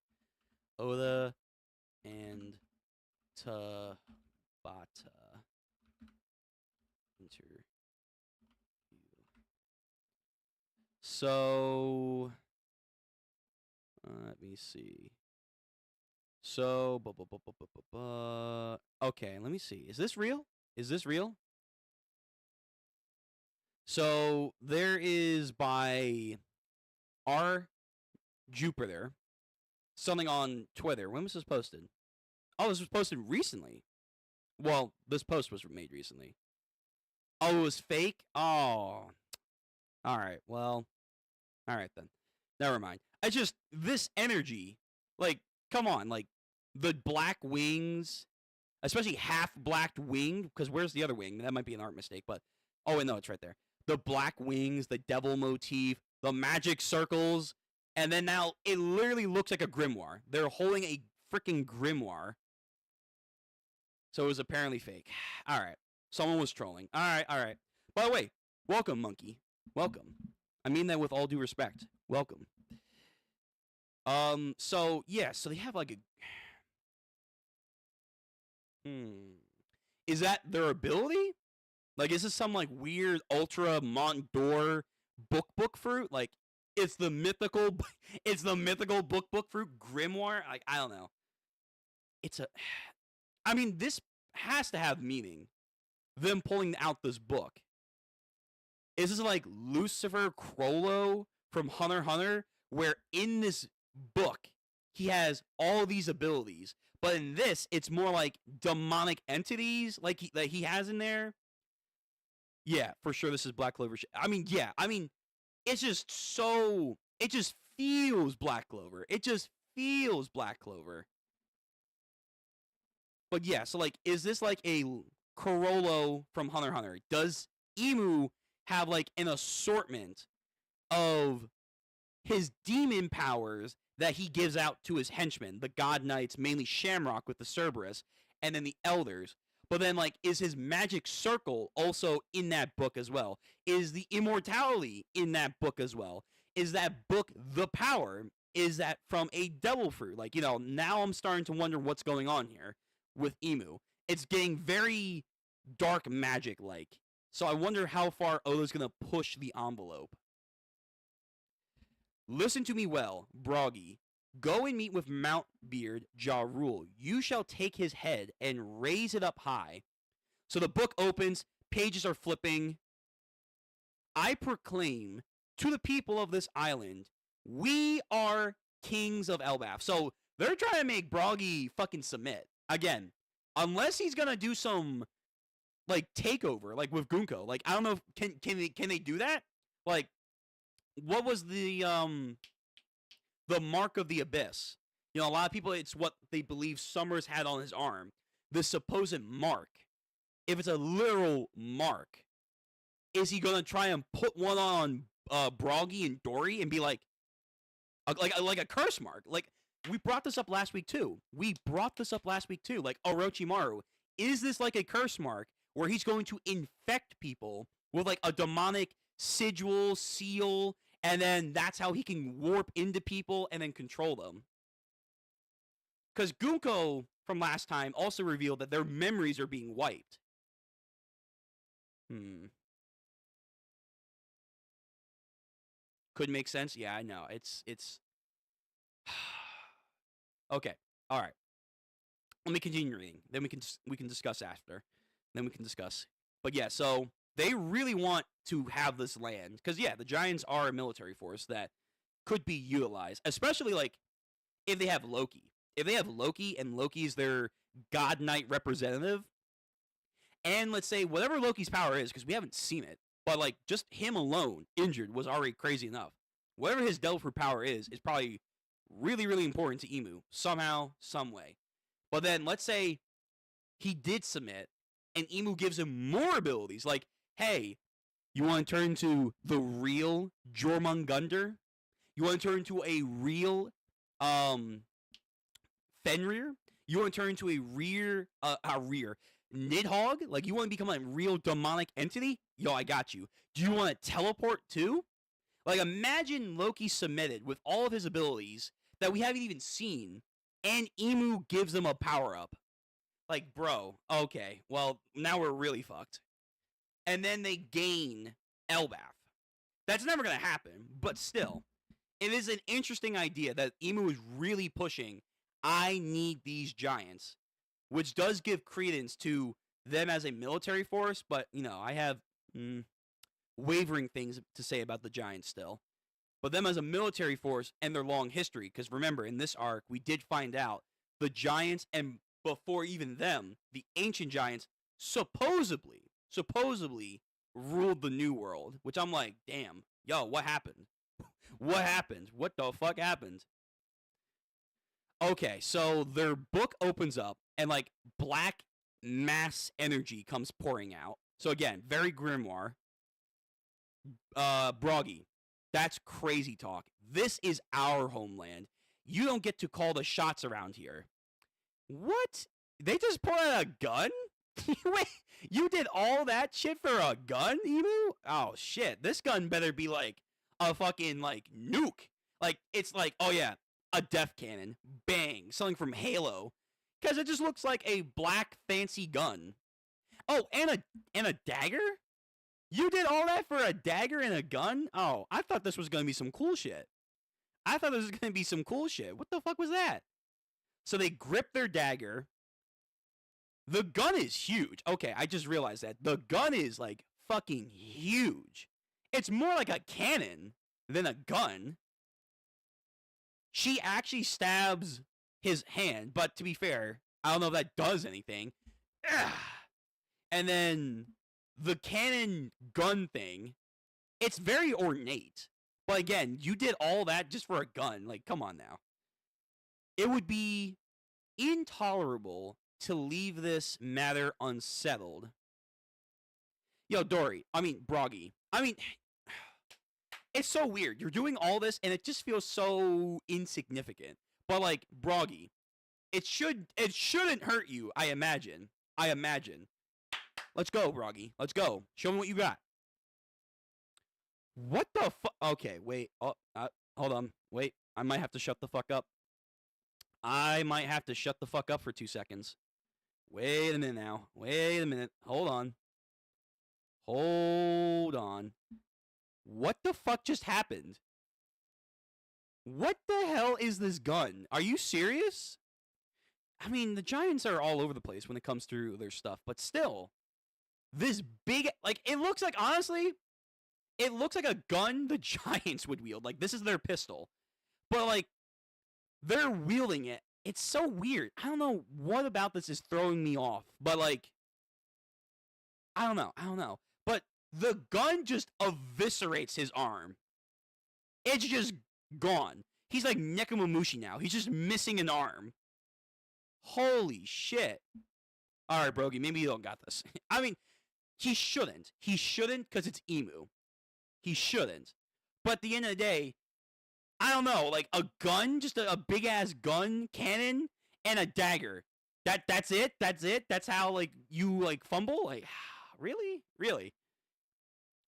Oda and Tabata interview. So let me see. So okay, let me see. Is this real? So there is by R. Jupiter something on Twitter. When was this posted? Oh, this was posted recently. Well, this post was made recently. Oh, it was fake? Oh. All right. Well, all right then. Never mind. I just, this energy, like, come on, like, the black wings, especially half-blacked wing, because where's the other wing? That might be an art mistake, but, oh, wait, no, it's right there. The black wings, the devil motif, the magic circles, and then now it literally looks like a grimoire. They're holding a freaking grimoire. So it was apparently fake. All right. Someone was trolling. All right. By the way, welcome, monkey. Welcome. I mean that with all due respect. Welcome. So they have like a Is that their ability? Like, is this some like weird ultra Mont d'Or book fruit? Like, it's the mythical book fruit grimoire? Like, I don't know. I mean, this has to have meaning. Them pulling out this book. Is this like Lucifer Crollo from Hunter x Hunter, where in this book he has all these abilities, but in this it's more like demonic entities like he has in there? Yeah, for sure this is Black Clover shit. I mean, it's just so, it just feels Black Clover. But yeah, so like, is this like a Corollo from Hunter x Hunter? Does Emu have like an assortment of his demon powers that he gives out to his henchmen, the God Knights, mainly Shamrock with the Cerberus, and then the Elders? But then, like, is his magic circle also in that book as well? Is the immortality in that book as well? Is that book the power? Is that from a devil fruit? Like, now I'm starting to wonder what's going on here with Emu. It's getting very dark magic like. So I wonder how far Oda's going to push the envelope. Listen to me well, Broggy. Go and meet with Mount Beard Ja Rule. You shall take his head and raise it up high. So the book opens, pages are flipping. I proclaim to the people of this island, we are kings of Elbaf. So they're trying to make Broggy fucking submit. Again, unless he's going to do some, like, takeover, like with Gunko. Like, I don't know, can they do that? Like, what was the mark of the abyss? A lot of people, it's what they believe Summers had on his arm. The supposed mark. If it's a literal mark, is he going to try and put one on Broggy and Dory and be like a curse mark? Like, we brought this up last week too. Like, Orochimaru. Is this like a curse mark where he's going to infect people with, like, a demonic sigil, seal, and then that's how he can warp into people and then control them? Because Gunko, from last time, also revealed that their memories are being wiped. Could make sense. Yeah, I know. It's okay. All right. Let me continue reading. Then we can discuss after. Then we can discuss. But yeah, so they really want to have this land because, yeah, the Giants are a military force that could be utilized, especially, like, if they have Loki. If they have Loki and Loki's their God Knight representative, and let's say whatever Loki's power is, because we haven't seen it, but, like, just him alone, injured, was already crazy enough. Whatever his devil fruit power is probably really, really important to Emu, somehow, some way. But then, let's say he did submit, and Emu gives him more abilities, like, hey, you want to turn into the real Jormungandr? You want to turn into a real Fenrir? You want to turn into a Nidhogg? Like, you want to become a real demonic entity? Yo, I got you. Do you want to teleport too? Like, imagine Loki submitted with all of his abilities that we haven't even seen, and Emu gives them a power-up. Like, bro, okay, well, now we're really fucked. And then they gain Elbaf. That's never going to happen, but still, it is an interesting idea that Emu is really pushing, I need these giants, which does give credence to them as a military force, but, I have wavering things to say about the Giants still. But them as a military force and their long history, because remember, in this arc, we did find out the Giants, and before even them, the ancient Giants supposedly ruled the New World, which I'm like, damn, yo, what happened? What happened? What the fuck happened? Okay, so their book opens up, and, like, black mass energy comes pouring out. So again, very grimoire. Broggy, that's crazy talk. This is our homeland. You don't get to call the shots around here. What? They just pulled out a gun? Wait, you did all that shit for a gun, Emu? Oh, shit. This gun better be, like, a fucking, like, nuke. Like, it's like, oh, yeah, a death cannon. Bang. Something from Halo. Because it just looks like a black, fancy gun. Oh, and a dagger? You did all that for a dagger and a gun? Oh, I thought this was going to be some cool shit. What the fuck was that? So they grip their dagger. The gun is huge. Okay, I just realized that. The gun is, like, fucking huge. It's more like a cannon than a gun. She actually stabs his hand, but to be fair, I don't know if that does anything. Ugh. And then the cannon gun thing, it's very ornate. But again, you did all that just for a gun. Like, come on now. It would be intolerable to leave this matter unsettled. Yo, Broggy. It's so weird. You're doing all this, and it just feels so insignificant. But, like, Broggy, it shouldn't hurt you, I imagine. I imagine. Let's go, Broggy. Let's go. Show me what you got. What the fuck? Okay, wait. Oh, hold on. Wait. I might have to shut the fuck up. I might have to shut the fuck up for 2 seconds. Wait a minute now. Wait a minute. Hold on. Hold on. What the fuck just happened? What the hell is this gun? Are you serious? I mean, the Giants are all over the place when it comes through their stuff, but still, this big, like, it looks like, honestly, it looks like a gun the Giants would wield. Like, this is their pistol. But, like, they're wielding it. It's so weird. I don't know what about this is throwing me off, but, like, I don't know. But the gun just eviscerates his arm. It's just gone. He's like Nekomamushi now. He's just missing an arm. Holy shit. All right, Brogy, maybe you don't got this. I mean, he shouldn't. He shouldn't because it's Emu. He shouldn't. But at the end of the day, I don't know, like a gun, just a big-ass gun, cannon, and a dagger. That's it? That's it? That's how, like, you, like, fumble? Like, really? Really?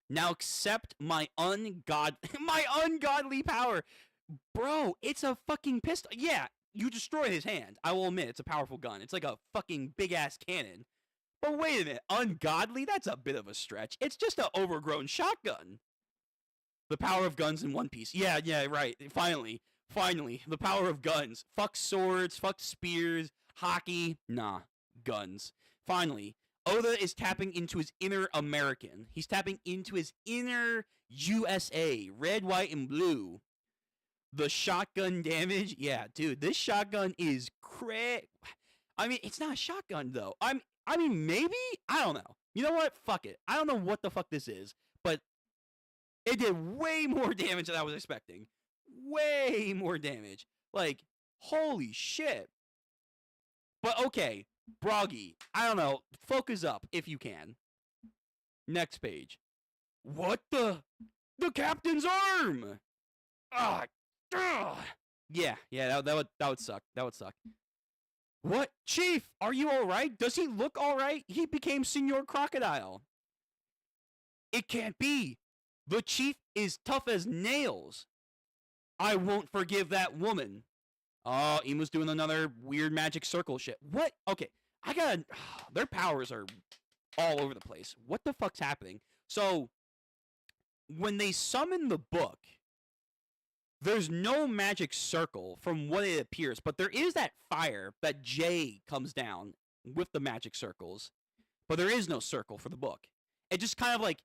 Now accept my my ungodly power. Bro, it's a fucking pistol. Yeah, you destroy his hand. I will admit, it's a powerful gun. It's like a fucking big-ass cannon. But wait a minute, ungodly? That's a bit of a stretch. It's just an overgrown shotgun. The power of guns in One Piece. Yeah, right. Finally. The power of guns. Fuck swords, fuck spears, hockey. Nah, guns. Finally. Oda is tapping into his inner American. He's tapping into his inner USA. Red, white, and blue. The shotgun damage. Yeah, dude, this shotgun is I mean, it's not a shotgun, though. I mean, maybe? I don't know. You know what? Fuck it. I don't know what the fuck this is, but it did way more damage than I was expecting. Way more damage. Like, holy shit. But okay, Broggy, I don't know. Focus up if you can. Next page. What the? The captain's arm! Ah, yeah, that would suck. That would suck. What? Chief, are you alright? Does he look alright? He became Senor Crocodile. It can't be. The chief is tough as nails. I won't forgive that woman. Oh, Emu's doing another weird magic circle shit. What? Okay, their powers are all over the place. What the fuck's happening? So, when they summon the book, there's no magic circle from what it appears, but there is that fire that Jay comes down with the magic circles, but there is no circle for the book. It just kind of like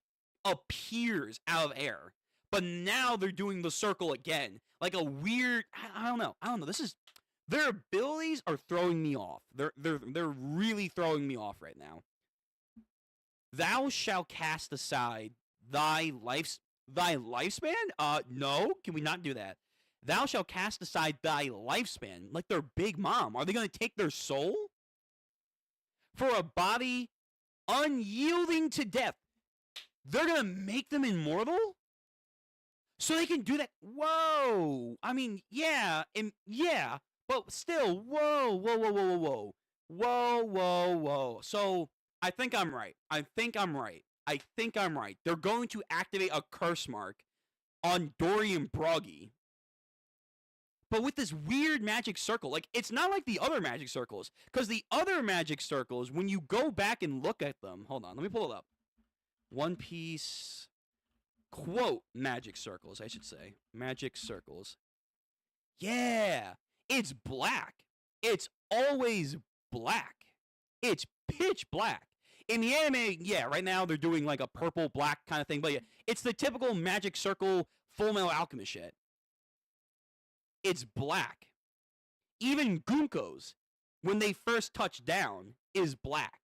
appears out of air. But now they're doing the circle again, like a weird. I don't know. This is their abilities are throwing me off. They're really throwing me off right now. Thou shalt cast aside thy lifespan? No. Can we not do that? Thou shalt cast aside thy lifespan, like their big mom. Are they going to take their soul for a body unyielding to death? They're going to make them immortal? So they can do that. Whoa. I mean, yeah, but still, whoa. So I think I'm right. They're going to activate a curse mark on Dorian Broggy. But with this weird magic circle, like, it's not like the other magic circles. Because the other magic circles, when you go back and look at them, hold on, let me pull it up. One Piece, quote, magic circles, I should say. Magic circles. Yeah, it's black. It's always black. It's pitch black. In the anime, yeah, right now they're doing like a purple-black kind of thing, but yeah, it's the typical magic circle Full Metal Alchemist shit. It's black. Even Gunko's, when they first touch down, is black.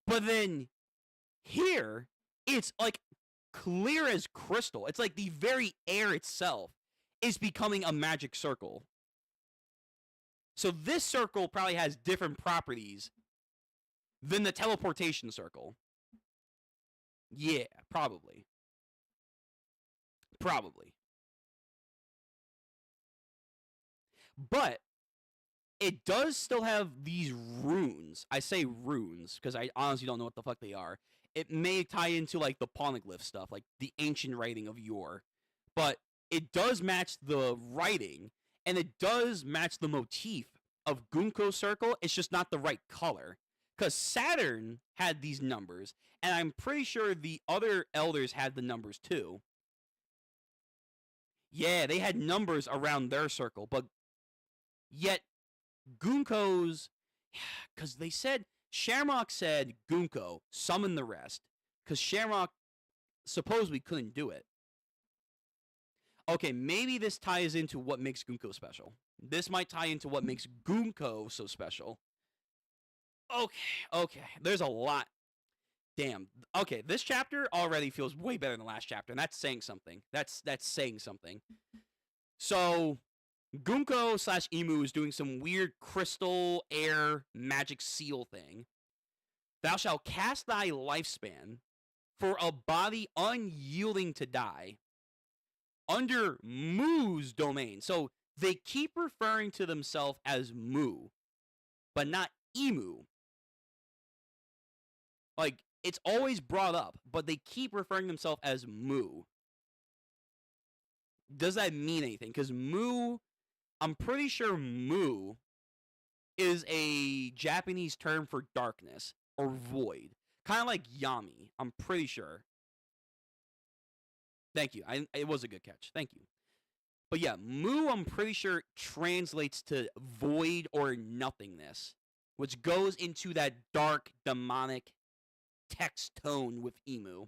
But then here, it's like clear as crystal. It's like the very air itself is becoming a magic circle. So this circle probably has different properties than the teleportation circle. Yeah, probably. But it does still have these runes. I say runes because I honestly don't know what the fuck they are. It may tie into like the poneglyph stuff, like the ancient writing of yore, but it does match the writing and it does match the motif of Gunko's circle. It's just not the right color because Saturn had these numbers, and I'm pretty sure the other elders had the numbers too. Yeah, they had numbers around their circle, but yet Gunko's, because they said Shamrock said Gunko summon the rest because Shamrock supposedly couldn't do it. Okay, maybe this ties into what makes Gunko special. This might tie into what makes Gunko so special. Okay, there's a lot. Damn. Okay, this chapter already feels way better than the last chapter, and that's saying something. That's saying something. So, Gunko / Emu is doing some weird crystal air magic seal thing. Thou shalt cast thy lifespan for a body unyielding to die under Mu's domain. So they keep referring to themselves as Mu, but not Emu. Like, it's always brought up, but they keep referring themselves as Mu. Does that mean anything? Because Mu, I'm pretty sure Mu is a Japanese term for darkness or void. Kind of like Yami, I'm pretty sure. Thank you. It was a good catch. Thank you. But yeah, Mu, I'm pretty sure, translates to void or nothingness, which goes into that dark, demonic text tone with Emu.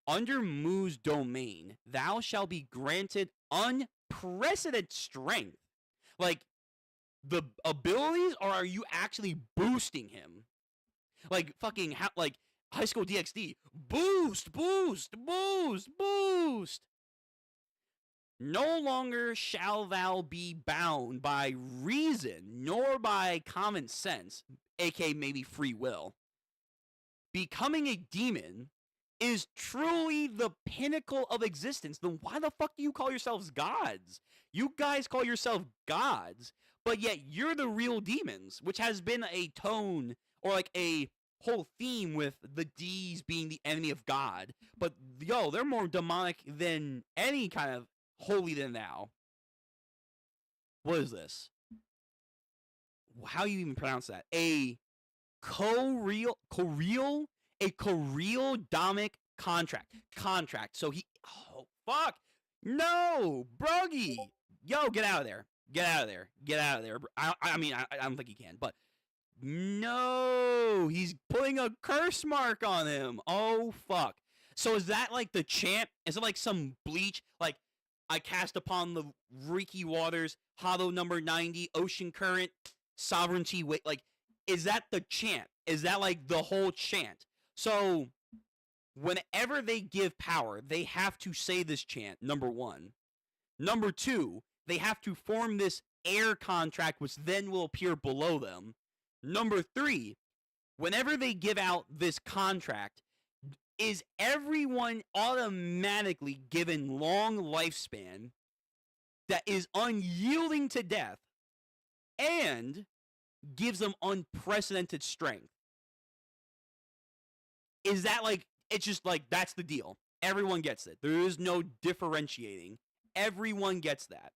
Under Mu's domain, thou shalt be granted unprecedented strength. Like, the abilities, or are you actually boosting him? Like, fucking, like, High School DxD. Boost, boost, boost, boost. No longer shall thou be bound by reason, nor by common sense, aka maybe free will. Becoming a demon is truly the pinnacle of existence. Then why the fuck do you call yourselves gods? You guys call yourself gods, but yet you're the real demons, which has been a tone or like a whole theme with the D's being the enemy of God. But yo, they're more demonic than any kind of holy than thou. What is this? How do you even pronounce that? A Koreal Domic contract. So he, oh fuck, no, Broggy, yo, get out of there. I mean, I don't think he can, but no, he's putting a curse mark on him. Oh fuck. So is that like the chant? Is it like some Bleach? Like, I cast upon the reeky waters, hollow number 90, ocean current, sovereignty. Wait, like, is that the chant? Is that like the whole chant? So whenever they give power, they have to say this chant, number one. Number two, they have to form this air contract, which then will appear below them. Number three, whenever they give out this contract, is everyone automatically given long lifespan that is unyielding to death and gives them unprecedented strength? Is that like, it's just like, that's the deal. Everyone gets it. There is no differentiating. Everyone gets that.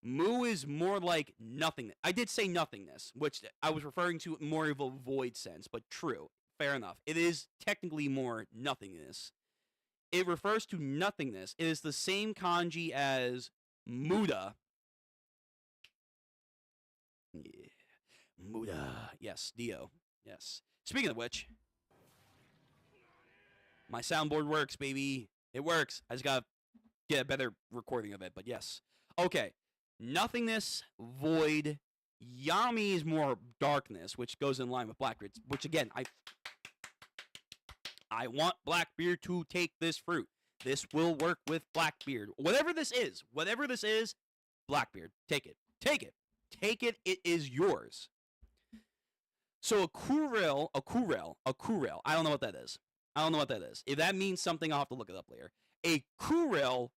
Mu is more like nothingness. I did say nothingness, which I was referring to more of a void sense, but true. Fair enough. It is technically more nothingness. It refers to nothingness. It is the same kanji as Muda. Yeah. Muda. Yes, Dio. Yes. Speaking of which, my soundboard works, baby. It works. I just gotta get a better recording of it, but yes. Okay. Nothingness, void. Yami is more darkness, which goes in line with Blackbeard, which again, I want Blackbeard to take this fruit. This will work with Blackbeard. Whatever this is, Blackbeard, take it. Take it. Take it. It is yours. So a Kurel. I don't know what that is. If that means something, I'll have to look it up later. a Kuril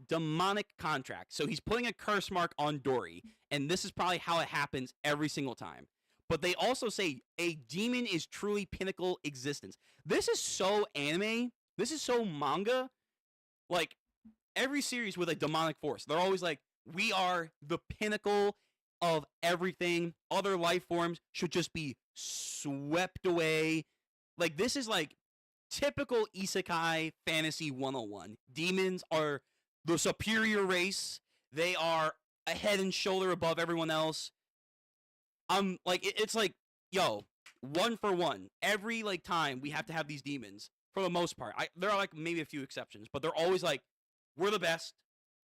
demonic contract. So he's putting a curse mark on Dory, and this is probably how it happens every single time. But they also say a demon is truly pinnacle existence. This is so anime. This is so manga. Like, every series with a demonic force, they're always like, we are the pinnacle of everything. Other life forms should just be swept away. Like, this is like typical isekai fantasy 101. Demons are the superior race. They are a head and shoulder above everyone else. Like, it's like, yo, one for one. Every like time we have to have these demons, for the most part. There are like maybe a few exceptions, but they're always like, we're the best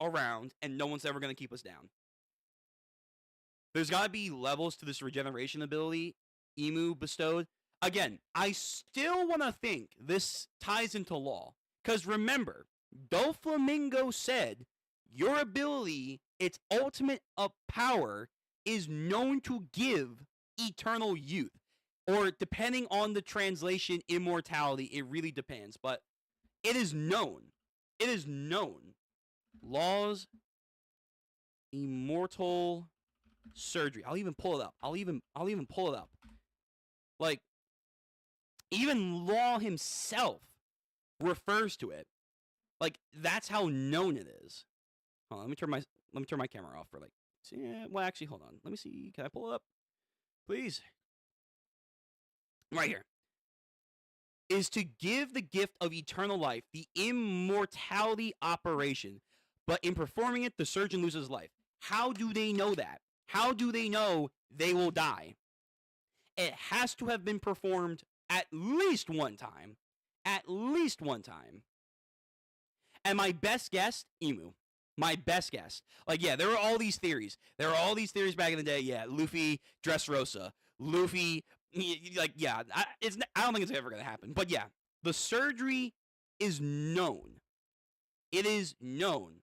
around, and no one's ever going to keep us down. There's got to be levels to this regeneration ability Emu bestowed. Again, I still want to think this ties into law. Because remember, Doflamingo said, your ability, its ultimate power, is known to give eternal youth. Or depending on the translation, immortality. It really depends. But it is known. It is known. Laws, immortal surgery. I'll even pull it up. I'll even pull it up. Like, even Law himself refers to it. Like, that's how known it is. Hold on, let me turn my camera off for like. Well, actually, hold on. Let me see. Can I pull it up, please? Right here. Is to give the gift of eternal life, the immortality operation. But in performing it, the surgeon loses life. How do they know that? How do they know they will die? It has to have been performed at least one time. At least one time. And my best guess, Emu. My best guess. Like, yeah, there were all these theories. There were all these theories back in the day. Yeah, Luffy, Dressrosa. Luffy, like, yeah. I don't think it's ever going to happen. But yeah, the surgery is known. It is known.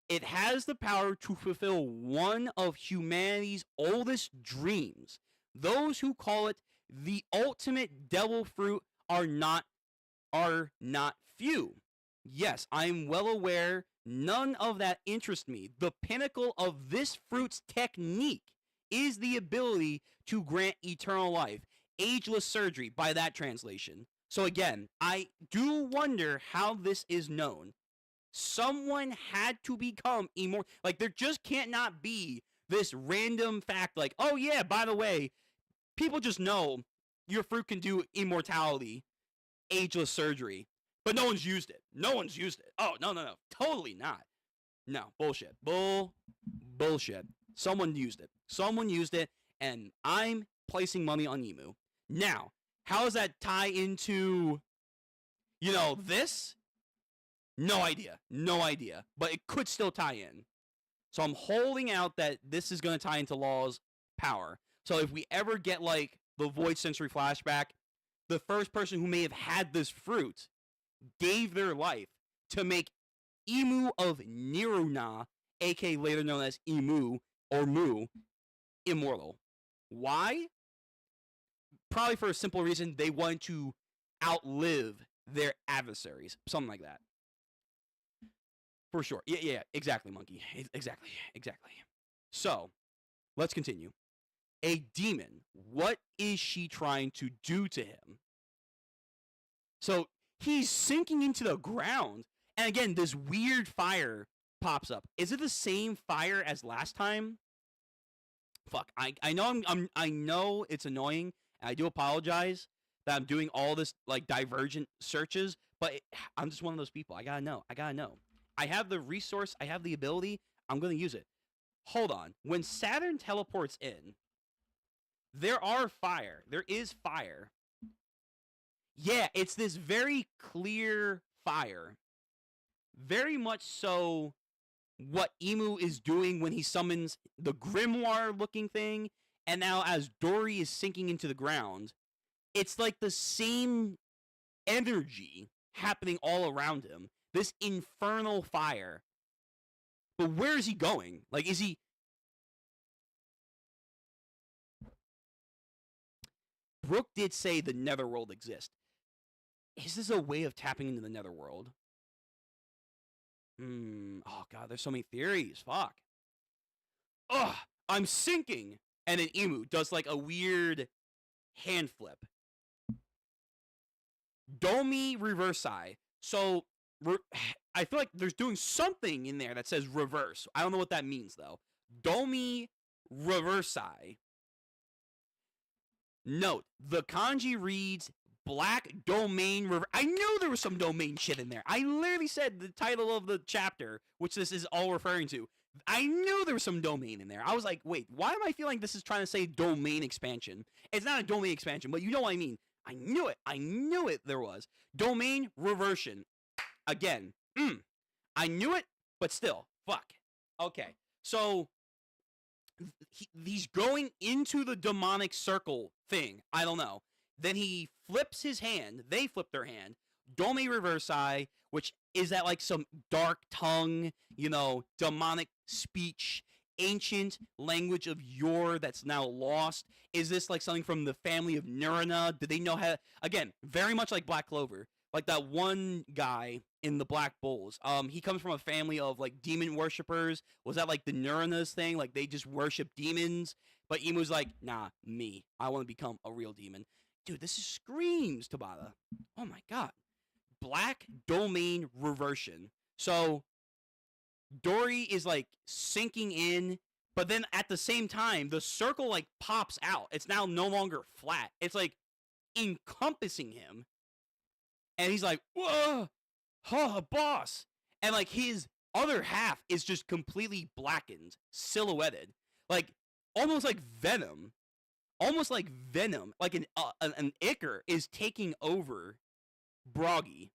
It has the power to fulfill one of humanity's oldest dreams. Those who call it the ultimate devil fruit are not few. Yes, I am well aware none of that interests me. The pinnacle of this fruit's technique is the ability to grant eternal life. Ageless surgery, by that translation. So again, I do wonder how this is known. Someone had to become immortal. Like, there just can't not be this random fact like, oh yeah, by the way, people just know your fruit can do immortality, ageless surgery, but no one's used it. No one's used it. Oh, no. Totally not. No, bullshit. Bullshit. Someone used it. Someone used it, and I'm placing money on Emu. Now, how does that tie into, this? No idea. No idea. But it could still tie in. So I'm holding out that this is going to tie into Law's power. So if we ever get, like, the Void Sensory flashback, the first person who may have had this fruit gave their life to make Emu of Niruna, aka later known as Emu, or Mu, immortal. Why? Probably for a simple reason. They wanted to outlive their adversaries. Something like that. For sure. Yeah, exactly, Monkey. Exactly. So, let's continue. A demon. What is she trying to do to him? So, he's sinking into the ground. And again, this weird fire pops up. Is it the same fire as last time? Fuck. I know I know it's annoying. And I do apologize that I'm doing all this like divergent searches, but I'm just one of those people. I gotta know. I have the resource. I have the ability. I'm gonna use it. Hold on. When Saturn teleports in, there is fire. Yeah, it's this very clear fire. Very much so what Emu is doing when he summons the grimoire-looking thing, and now as Dory is sinking into the ground, it's like the same energy happening all around him. This infernal fire. But where is he going? Like, is he... Brooke did say the netherworld exists. Is this a way of tapping into the netherworld? Oh god, there's so many theories. Fuck. Ugh, I'm sinking. And then Emu does like a weird hand flip. Domi reversi. So I feel like there's doing something in there that says reverse. I don't know what that means though. Domi reversi. Note, the kanji reads black domain reverse. I knew there was some domain shit in there. I literally said the title of the chapter, which this is all referring to. I knew there was some domain in there. I was like, wait, why am I feeling this is trying to say domain expansion? It's not a domain expansion, but you know what I mean. I knew it. I knew it there was. Domain reversion. Again. I knew it, but still. Fuck. Okay. So he's going into the demonic circle thing. I don't know. Then he flips his hand. They flip their hand. Domi reversi, which is that like some dark tongue, you know, demonic speech, ancient language of yore that's now lost? Is this like something from the family of Nirina? Do they know how? Again, very much like Black Clover. Like that one guy in the Black Bulls. He comes from a family of like demon worshippers. Was that like the Nirina's thing? Like they just worship demons? But Emu's like, nah, me. I want to become a real demon. Dude, this screams Tabata. Oh my god. Black domain reversion. So Dory is like sinking in, but then at the same time, the circle like pops out. It's now no longer flat. It's like encompassing him. And he's like, whoa, huh, boss. And like his other half is just completely blackened, silhouetted. Like almost like Venom. Almost like Venom. Like an Ichor is taking over Broggy.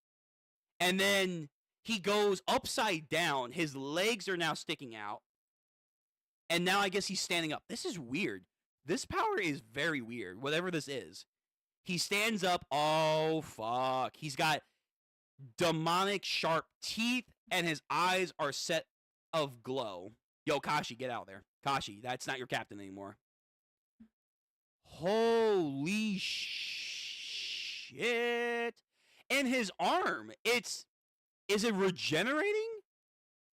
And then he goes upside down. His legs are now sticking out. And now I guess he's standing up. This is weird. This power is very weird, whatever this is. He stands up. Oh, fuck. He's got demonic sharp teeth, and his eyes are set of glow. Yo, Kashi, get out there. Kashi, that's not your captain anymore. Holy shit. And his arm, is it regenerating?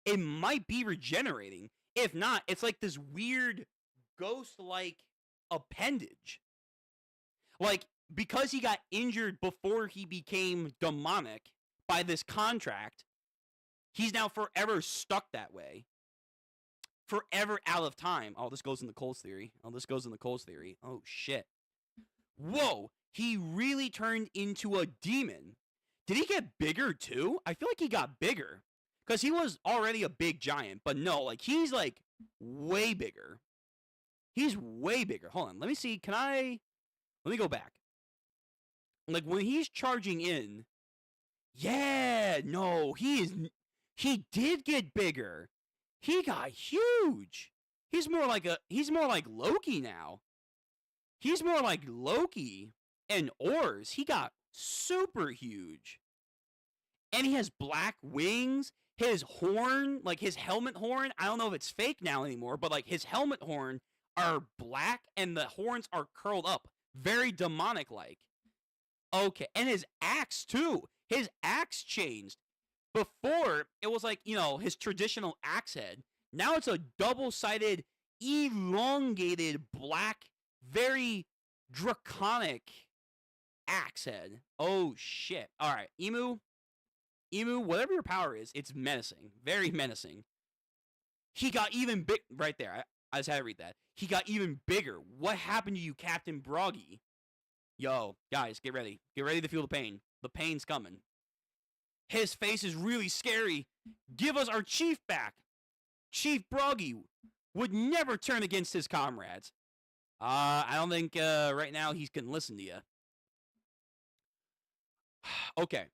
It might be regenerating. If not, it's like this weird ghost-like appendage. Like, because he got injured before he became demonic by this contract, he's now forever stuck that way. Forever out of time. Oh, this goes in the Cole's theory. Oh, shit. Whoa. He really turned into a demon. Did he get bigger, too? I feel like he got bigger. Because he was already a big giant. But no, like, he's, like, way bigger. He's way bigger. Hold on. Let me see. Let me go back. Like, when he's charging in. Yeah. No, he did get bigger. He got huge. He's more like Loki now. He's more like Loki and Oars. He got super huge. And he has black wings. His horn, like his helmet horn, I don't know if it's fake now anymore, but like his helmet horn are black and the horns are curled up. Very demonic like. Okay. And his axe too. His axe changed. Before, it was like, you know, his traditional axe head. Now it's a double-sided, elongated, black, very draconic axe head. Oh, shit. All right, Emu, whatever your power is, it's menacing. Very menacing. He got even big. Right there. I just had to read that. He got even bigger. What happened to you, Captain Broggy? Yo, guys, get ready. Get ready to feel the pain. The pain's coming. His face is really scary. Give us our chief back. Chief Broggy would never turn against his comrades. I don't think right now he can listen to you. Okay.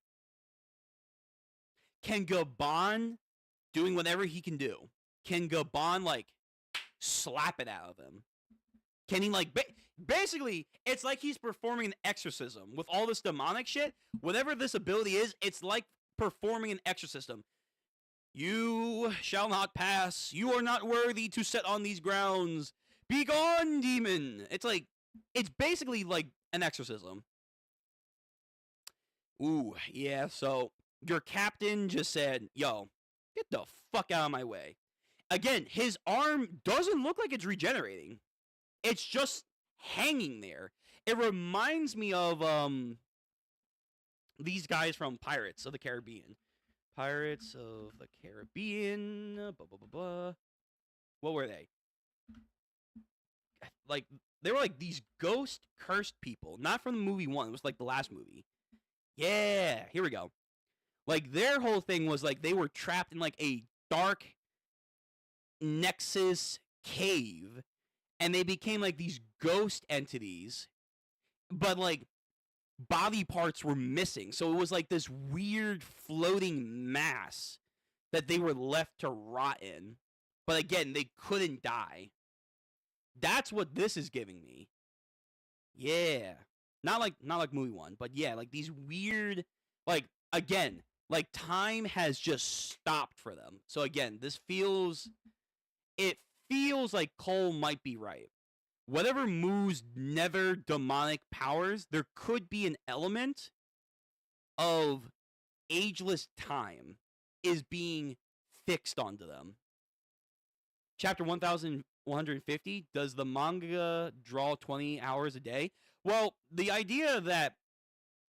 Can Gabon, doing whatever he can do, can Gabon, like, slap it out of him? Can he, like, basically, it's like he's performing an exorcism. With all this demonic shit, whatever this ability is, it's like performing an exorcism. You shall not pass. You are not worthy to set on these grounds. Be gone, demon. It's like, it's basically like an exorcism. Ooh, yeah, so your captain just said, yo, Get the fuck out of my way. Again, his arm doesn't look like it's regenerating. It's just hanging there. It reminds me of these guys from Pirates of the Caribbean. Pirates of the Caribbean. Blah, blah, blah, blah. What were they? Like, they were like these ghost cursed people. Not from the movie one. It was like the last movie. Yeah, here we go. Like, their whole thing was like they were trapped in like a dark Nexus cave. And they became like these ghost entities. But like, body parts were missing. So it was like this weird floating mass that they were left to rot in. But again, they couldn't die. That's what this is giving me. Yeah. Not like movie one, but yeah, like these weird, like, again, like time has just stopped for them. So again, it feels like Cole might be right. Whatever Moo's nether demonic powers, there could be an element of ageless time is being fixed onto them. Chapter 1150, does the manga draw 20 hours a day? Well, the idea that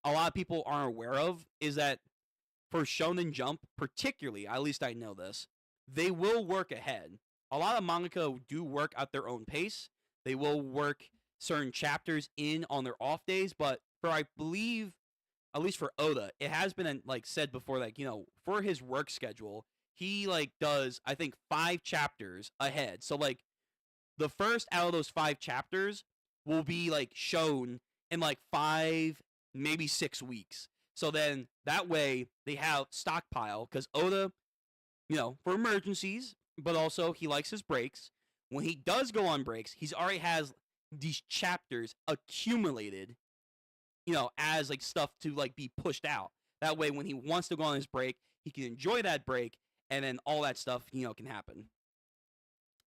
a lot of people aren't aware of is that for Shonen Jump, particularly, at least I know this, they will work ahead. A lot of mangaka do work at their own pace. They will work certain chapters in on their off days, but for, I believe, at least for Oda, it has been like said before, like, you know, for his work schedule, he like does, I think, 5 chapters ahead. So like the first out of those 5 chapters will be like shown in like 5, maybe 6 weeks. So then that way they have stockpile, because Oda, you know, for emergencies, but also he likes his breaks. When he does go on breaks, he's already has these chapters accumulated, you know, as like stuff to like be pushed out. That way when he wants to go on his break, he can enjoy that break, and then all that stuff, you know, can happen.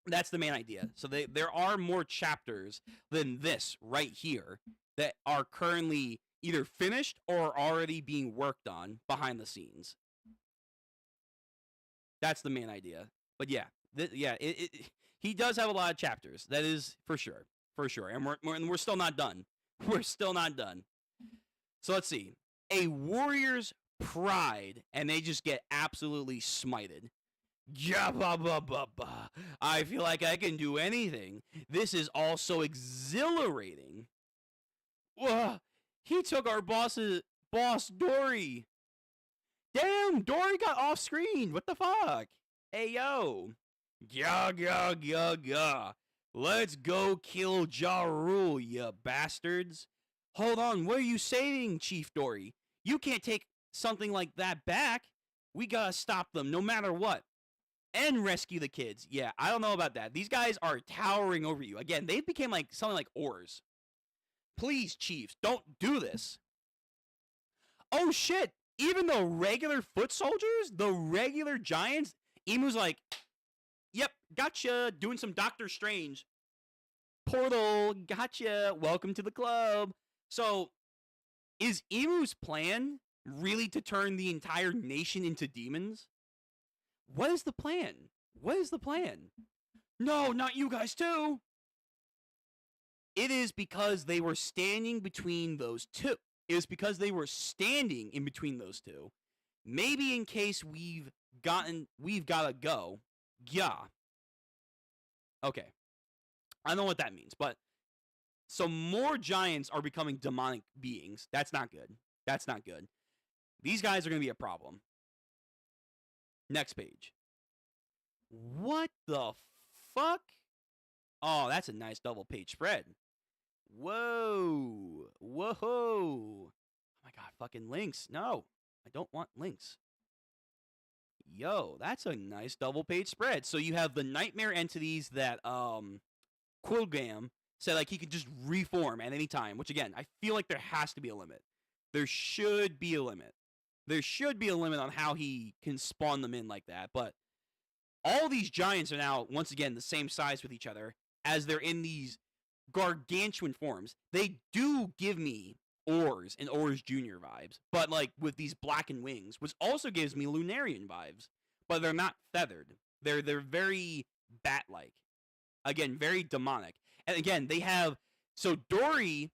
That's the main idea. So there are more chapters than this right here that are currently either finished or already being worked on behind the scenes. That's the main idea. But yeah, he does have a lot of chapters. That is for sure. For sure. And we're still not done. We're still not done. So let's see. A warrior's pride, and they just get absolutely smited. Yeah, ba ba ba ba. I feel like I can do anything. This is all so exhilarating. Whoa, he took our boss, Dory. Damn, Dory got off screen. What the fuck? Hey, yo. Yeah. Let's go kill Ja Rule, you bastards. Hold on, what are you saying, Chief Dory? You can't take something like that back. We gotta stop them no matter what. And rescue the kids. Yeah, I don't know about that. These guys are towering over you. Again, they became like something like oars. Please, Chiefs, don't do this. Oh, shit. Even the regular foot soldiers, the regular giants, Emu's like, yep, gotcha. Doing some Doctor Strange. Portal, gotcha. Welcome to the club. So, is Emu's plan really to turn the entire nation into demons? What is the plan? What is the plan? No, not you guys too. It is because they were standing between those two. It was because they were standing in between those two. Maybe in case we've gotta go. Yeah. Okay. I don't know what that means, but so more giants are becoming demonic beings. That's not good. That's not good. These guys are going to be a problem. Next page. What the fuck? Oh, that's a nice double page spread. Whoa. Oh my god, fucking links. No, I don't want links. Yo, that's a nice double page spread. So you have the nightmare entities that Quilgam said like he could just reform at any time, which again, I feel like there has to be a limit. There should be a limit. There should be a limit on how he can spawn them in like that, but all these giants are now, once again, the same size with each other as they're in these gargantuan forms. They do give me Oars and Oars Jr. vibes, but like with these blackened wings, which also gives me Lunarian vibes. but they're not feathered. They're very bat-like. Again, very demonic. And again, they have so Dory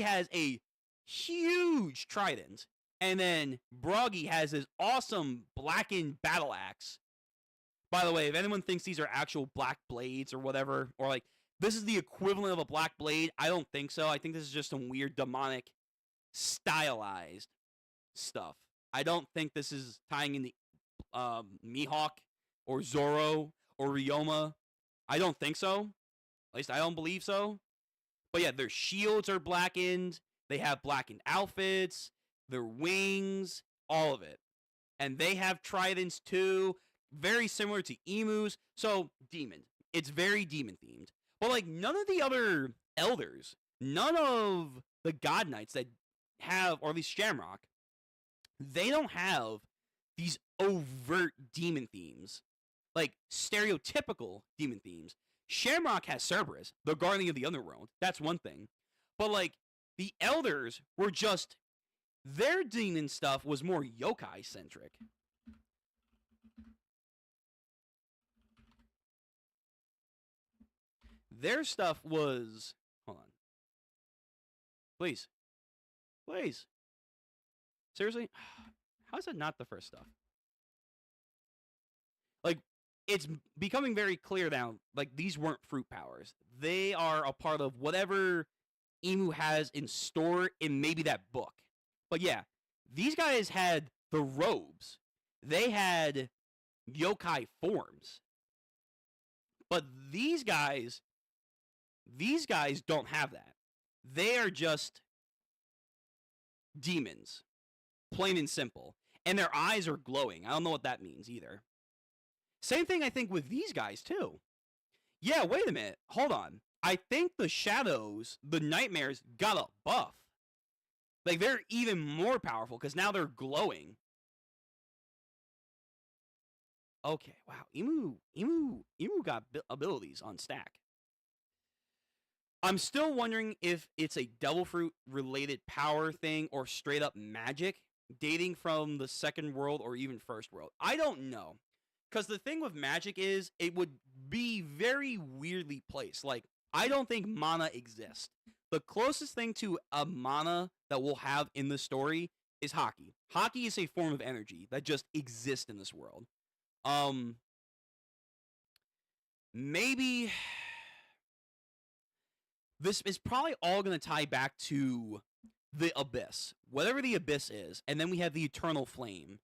has a huge trident, and then Broggy has his awesome blackened battle axe. By the way, if anyone thinks these are actual black blades or whatever, or like this is the equivalent of a black blade, I don't think so. I think this is just some weird demonic stylized stuff. I don't think this is tying in the Mihawk or Zoro or Ryoma. I don't think so. At least I don't believe so. But yeah, their shields are blackened. They have blackened outfits, their wings, all of it. And they have tridents too, very similar to emus. So, demon. It's very demon themed. But like none of the other elders, none of the god knights that have, or at least Shamrock, they don't have these overt demon themes. Like stereotypical demon themes. Shamrock has Cerberus, the guardian of the underworld. That's one thing. But like the elders were just their demon stuff was more yokai centric. Their stuff was hold on. Please. Please. Seriously? How is that not the first stuff? Like it's becoming very clear now, like, these weren't fruit powers. They are a part of whatever Emu has in store in maybe that book. But yeah, these guys had the robes. They had yokai forms. But these guys don't have that. They are just demons. Plain and simple. And their eyes are glowing. I don't know what that means either. Same thing, I think, with these guys, too. Yeah, wait a minute. Hold on. I think the shadows, the nightmares, got a buff. Like, they're even more powerful, because now they're glowing. Okay, wow. Emu got abilities on stack. I'm still wondering if it's a Devil Fruit-related power thing, or straight-up magic, dating from the second world, or even first world. I don't know. Because the thing with magic is, it would be very weirdly placed. Like, I don't think mana exists. The closest thing to a mana that we'll have in the story is Haki. Haki is a form of energy that just exists in this world. Maybe this is probably all going to tie back to the Abyss. Whatever the Abyss is, and then we have the Eternal Flame.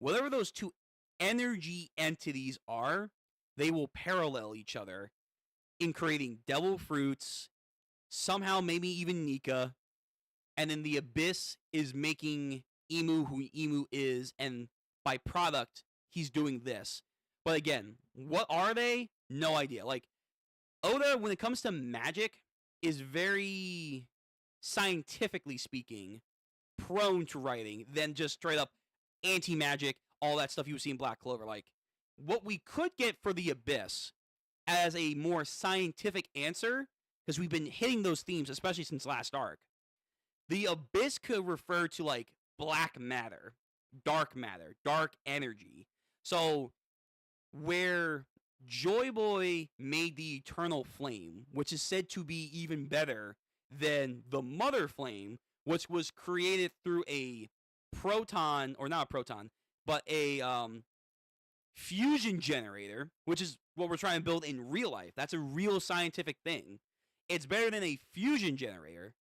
Whatever those two energy entities are, they will parallel each other in creating devil fruits, somehow maybe even Nika, and then the Abyss is making Emu who Emu is, and by product, he's doing this. But again, what are they? No idea. Like, Oda, when it comes to magic, is very, scientifically speaking, prone to writing than just straight up anti-magic, all that stuff you see in Black Clover. Like, what we could get for the Abyss as a more scientific answer, because we've been hitting those themes, especially since last arc, the Abyss could refer to, like, black matter, dark energy. So, where Joy Boy made the Eternal Flame, which is said to be even better than the Mother Flame, which was created through a proton, or not a proton, but a fusion generator, which is what we're trying to build in real life. That's a real scientific thing. It's better than a fusion generator.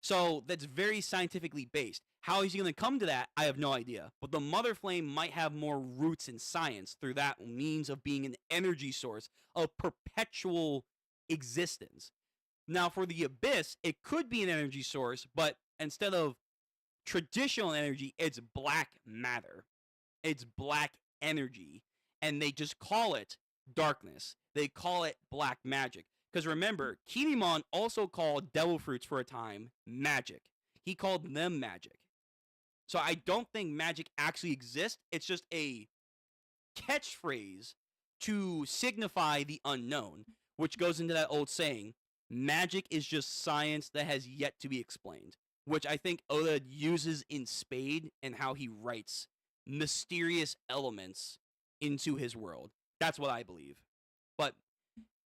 So that's very scientifically based. How he's going to come to that, I have no idea. But the Mother Flame might have more roots in science through that means of being an energy source of perpetual existence. Now, for the Abyss, it could be an energy source, but instead of traditional energy, it's black matter. It's black energy. And they just call it darkness. They call it black magic. Because remember, Kinemon also called devil fruits for a time magic. He called them magic. So I don't think magic actually exists. It's just a catchphrase to signify the unknown, which goes into that old saying, magic is just science that has yet to be explained, which I think Oda uses in spade in how he writes mysterious elements into his world. That's what I believe. But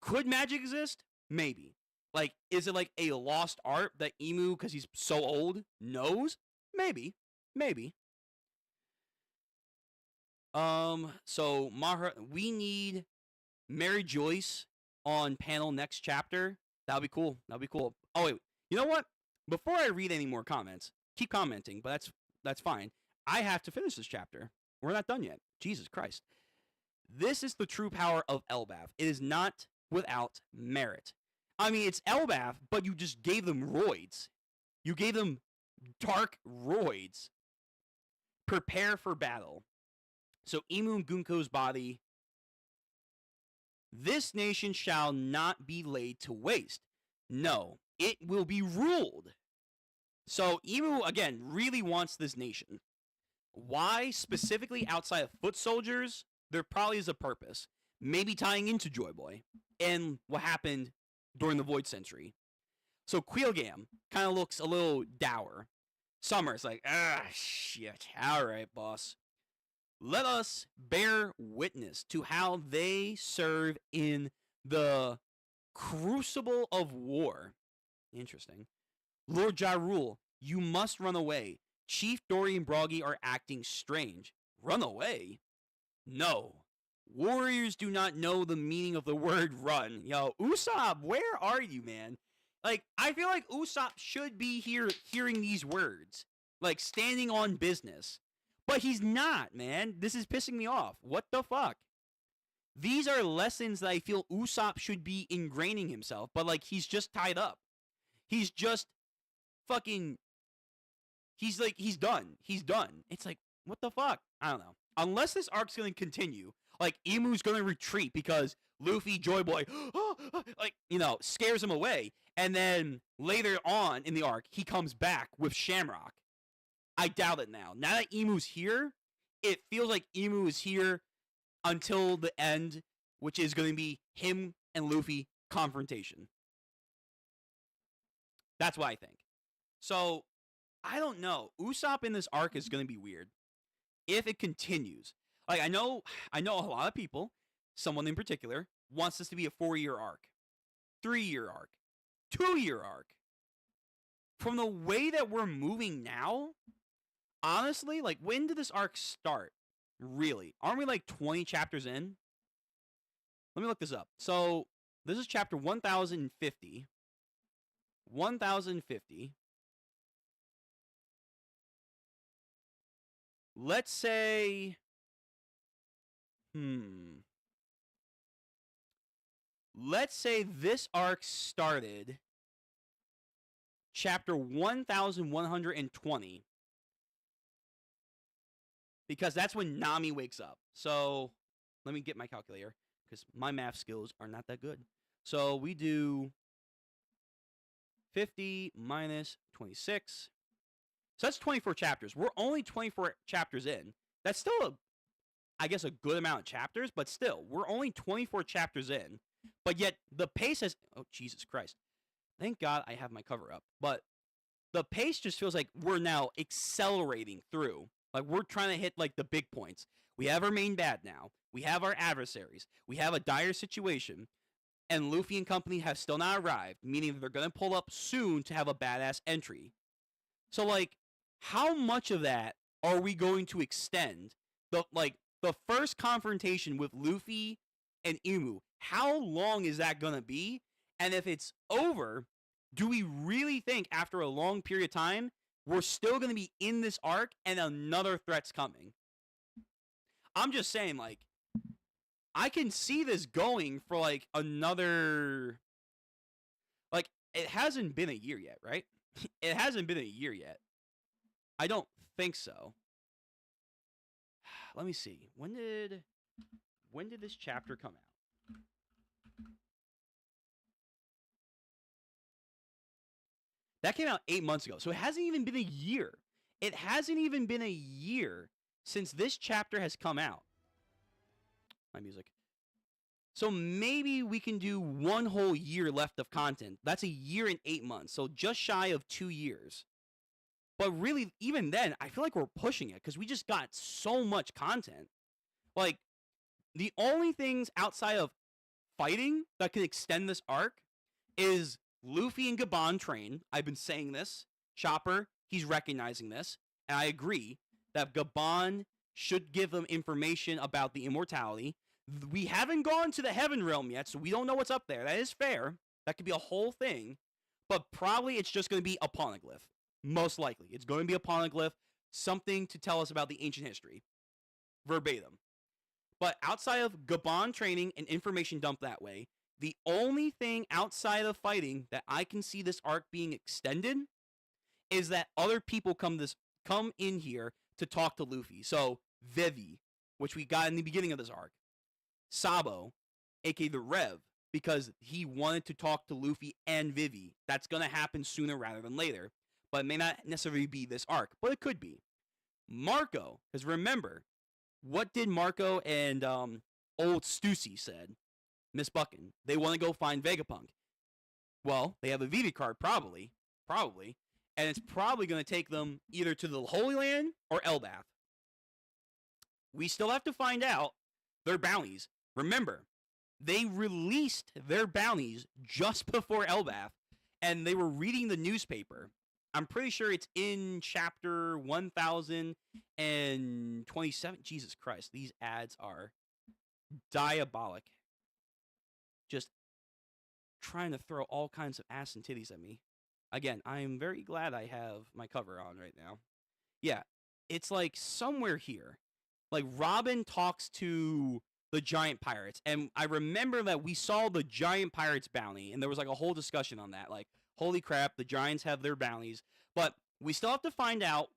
could magic exist? Maybe. Like, is it like a lost art that Emu, because he's so old, knows? Maybe. Maybe. So we need Mary Joyce on panel next chapter. That'll be cool. That'll be cool. Oh wait, you know what? Before I read any more comments, keep commenting, but that's fine. I have to finish this chapter. We're not done yet. Jesus Christ. This is the true power of Elbaf. It is not without merit. I mean, it's Elbaf, but you just gave them roids. You gave them dark roids. Prepare for battle. So Emu and Gunko's body. This nation shall not be laid to waste. No, it will be ruled. So Emu, again, really wants this nation. Why specifically outside of foot soldiers? There probably is a purpose. Maybe tying into Joy Boy and what happened during the Void Century. So Quilgam kind of looks a little dour. Summer's like, shit. All right, boss. Let us bear witness to how they serve in the crucible of war. Interesting. Lord Ja Rule, you must run away. Chief Dory and Broggy are acting strange. Run away? No. Warriors do not know the meaning of the word run. Yo, Usopp, where are you, man? Like, I feel like Usopp should be here hearing these words. Like, standing on business. But he's not, man. This is pissing me off. What the fuck? These are lessons that I feel Usopp should be ingraining himself. But, like, he's just tied up. He's just fucking... He's like, he's done. He's done. It's like, what the fuck? I don't know. Unless this arc's going to continue, like, Emu's going to retreat because Luffy, Joy Boy, like, you know, scares him away. And then later on in the arc, he comes back with Shamrock. I doubt it now. Now that Emu's here, it feels like Emu is here until the end, which is going to be him and Luffy confrontation. That's what I think. So, I don't know. Usopp in this arc is going to be weird. If it continues. Like, I know a lot of people, someone in particular, wants this to be a 4-year arc. 3-year arc. 2-year arc. From the way that we're moving now, honestly, like, when did this arc start? Really? Aren't we like 20 chapters in? Let me look this up. So, this is chapter 1050. 1050. Let's say... Let's say this arc started chapter 1120. Because that's when Nami wakes up. So, let me get my calculator. Because my math skills are not that good. So, we do 50 minus 26. So, that's 24 chapters. We're only 24 chapters in. That's still, I guess, a good amount of chapters. But still, we're only 24 chapters in. But yet, the pace has... Oh, Jesus Christ. Thank God I have my cover up. But the pace just feels like we're now accelerating through. Like, we're trying to hit, like, the big points. We have our main bad now. We have our adversaries. We have a dire situation. And Luffy and company have still not arrived, meaning that they're going to pull up soon to have a badass entry. So, like, how much of that are we going to extend? The first confrontation with Luffy and Emu, how long is that going to be? And if it's over, do we really think after a long period of time, we're still going to be in this arc and another threat's coming? I'm just saying, like, I can see this going for, like, another... Like, it hasn't been a year yet, right? It hasn't been a year yet. I don't think so. Let me see. When did this chapter come out? That came out 8 months ago. So it hasn't even been a year. It hasn't even been a year since this chapter has come out. My music. So maybe we can do 1 whole year left of content. That's a year and 8 months. So just shy of 2 years. But really, even then, I feel like we're pushing it because we just got so much content. Like, the only things outside of fighting that can extend this arc is Luffy and Gabon train. I've been saying this. Chopper, he's recognizing this. And I agree that Gabon should give them information about the immortality. We haven't gone to the Heaven Realm yet, so we don't know what's up there. That is fair. That could be a whole thing. But probably it's just going to be a poneglyph. Most likely. It's going to be a poneglyph. Something to tell us about the ancient history. Verbatim. But outside of Gabon training and information dump that way, the only thing outside of fighting that I can see this arc being extended is that other people come in here to talk to Luffy. So Vivi, which we got in the beginning of this arc. Sabo, aka the Rev, because he wanted to talk to Luffy and Vivi. That's going to happen sooner rather than later. But it may not necessarily be this arc, but it could be. Marco, because remember, what did Marco and old Stussy said? Miss Buckin. They want to go find Vegapunk. Well, they have a Vivi card, probably. And it's probably going to take them either to the Holy Land or Elbath. We still have to find out their bounties. Remember, they released their bounties just before Elbath, and they were reading the newspaper. I'm pretty sure it's in chapter 1027. Jesus Christ, these ads are diabolic. Just trying to throw all kinds of ass and titties at me. Again, I am very glad I have my cover on right now. Yeah, it's like somewhere here. Like Robin talks to the giant pirates, and I remember that we saw the giant pirates bounty, and there was like a whole discussion on that. Like, holy crap, the giants have their bounties, but we still have to find out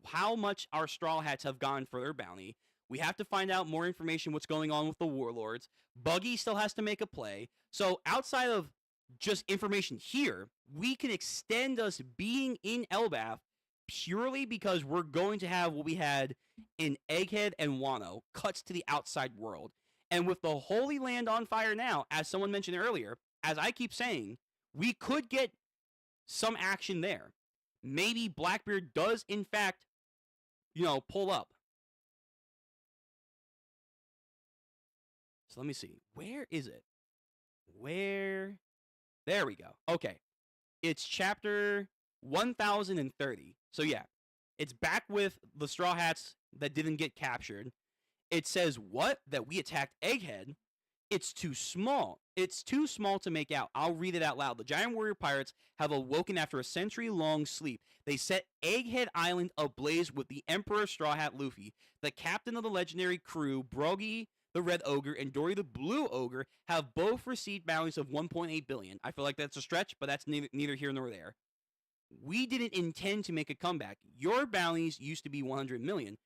how much our Straw Hats have gone for their bounty. We have to find out more information what's going on with the warlords. Buggy still has to make a play. So outside of just information here, we can extend us being in Elbath purely because we're going to have what we had in Egghead and Wano, cuts to the outside world. And with the Holy Land on fire now, as someone mentioned earlier, as I keep saying, we could get some action there. Maybe Blackbeard does, in fact, pull up. So let me see. Where is it? Where? There we go. Okay. It's chapter 1030. So yeah, it's back with the Straw Hats that didn't get captured. It says, what? That we attacked Egghead? It's too small. It's too small to make out. I'll read it out loud. The giant warrior pirates have awoken after a century-long sleep. They set Egghead Island ablaze with the Emperor Straw Hat Luffy. The captain of the legendary crew, Brogy the Red Ogre, and Dory the Blue Ogre have both received bounties of 1.8 billion. I feel like that's a stretch, but that's neither here nor there. We didn't intend to make a comeback. Your bounties used to be 100 million.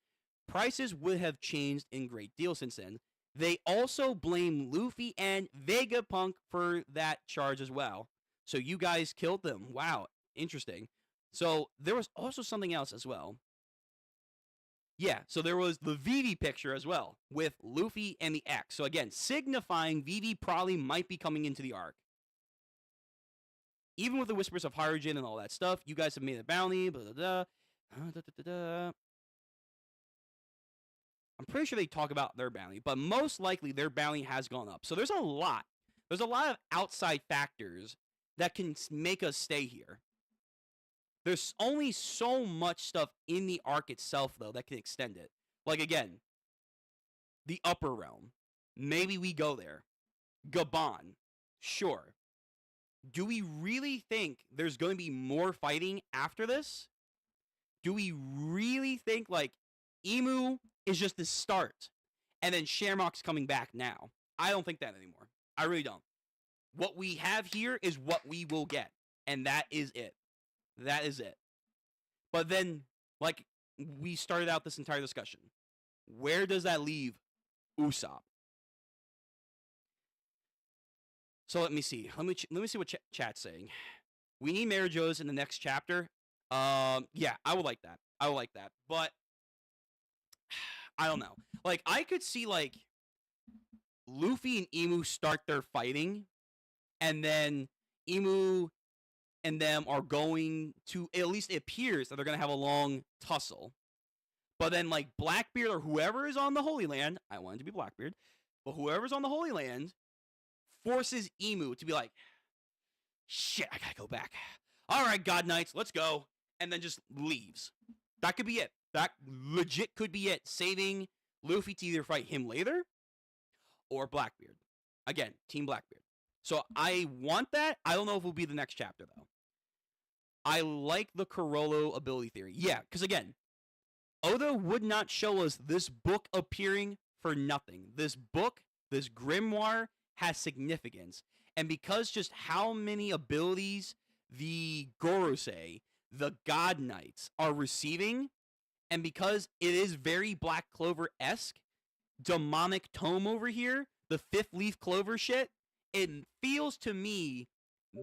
Prices would have changed in great deal since then. They also blame Luffy and Vegapunk for that charge as well. So you guys killed them. Wow, interesting. So there was also something else as well. Yeah, so there was the Vivi picture as well with Luffy and the X. So again, signifying Vivi probably might be coming into the arc. Even with the whispers of Harujin and all that stuff, you guys have made a bounty, blah, blah, blah. I'm pretty sure they talk about their bounty, but most likely their bounty has gone up. So there's a lot. There's a lot of outside factors that can make us stay here. There's only so much stuff in the arc itself, though, that can extend it. Like, again, the upper realm. Maybe we go there. Gabon. Sure. Do we really think there's going to be more fighting after this? Do we really think, like, Emu is just the start, and then Shamrock's coming back now? I don't think that anymore. I really don't. What we have here is what we will get, and that is it. That is it. But then, like we started out this entire discussion, where does that leave Usopp? So let me see. Let me see what chat's saying. We need Marijo's in the next chapter. Yeah, I would like that. I would like that. But I don't know. Like, I could see, like, Luffy and Emu start their fighting, and then Emu and them are going to, at least it appears that they're going to have a long tussle. But then, like, Blackbeard or whoever is on the Holy Land, I want it to be Blackbeard, but whoever's on the Holy Land forces Emu to be like, shit, I gotta go back. All right, God Knights, let's go. And then just leaves. That could be it. That legit could be it. Saving Luffy to either fight him later or Blackbeard. Again, Team Blackbeard. So I want that. I don't know if it will be the next chapter, though. I like the Corollo ability theory. Yeah, because again, Oda would not show us this book appearing for nothing. This book, this grimoire, has significance. And because just how many abilities the Gorosei, the God Knights, are receiving, and because it is very Black Clover-esque, demonic tome over here, the fifth leaf clover shit, it feels to me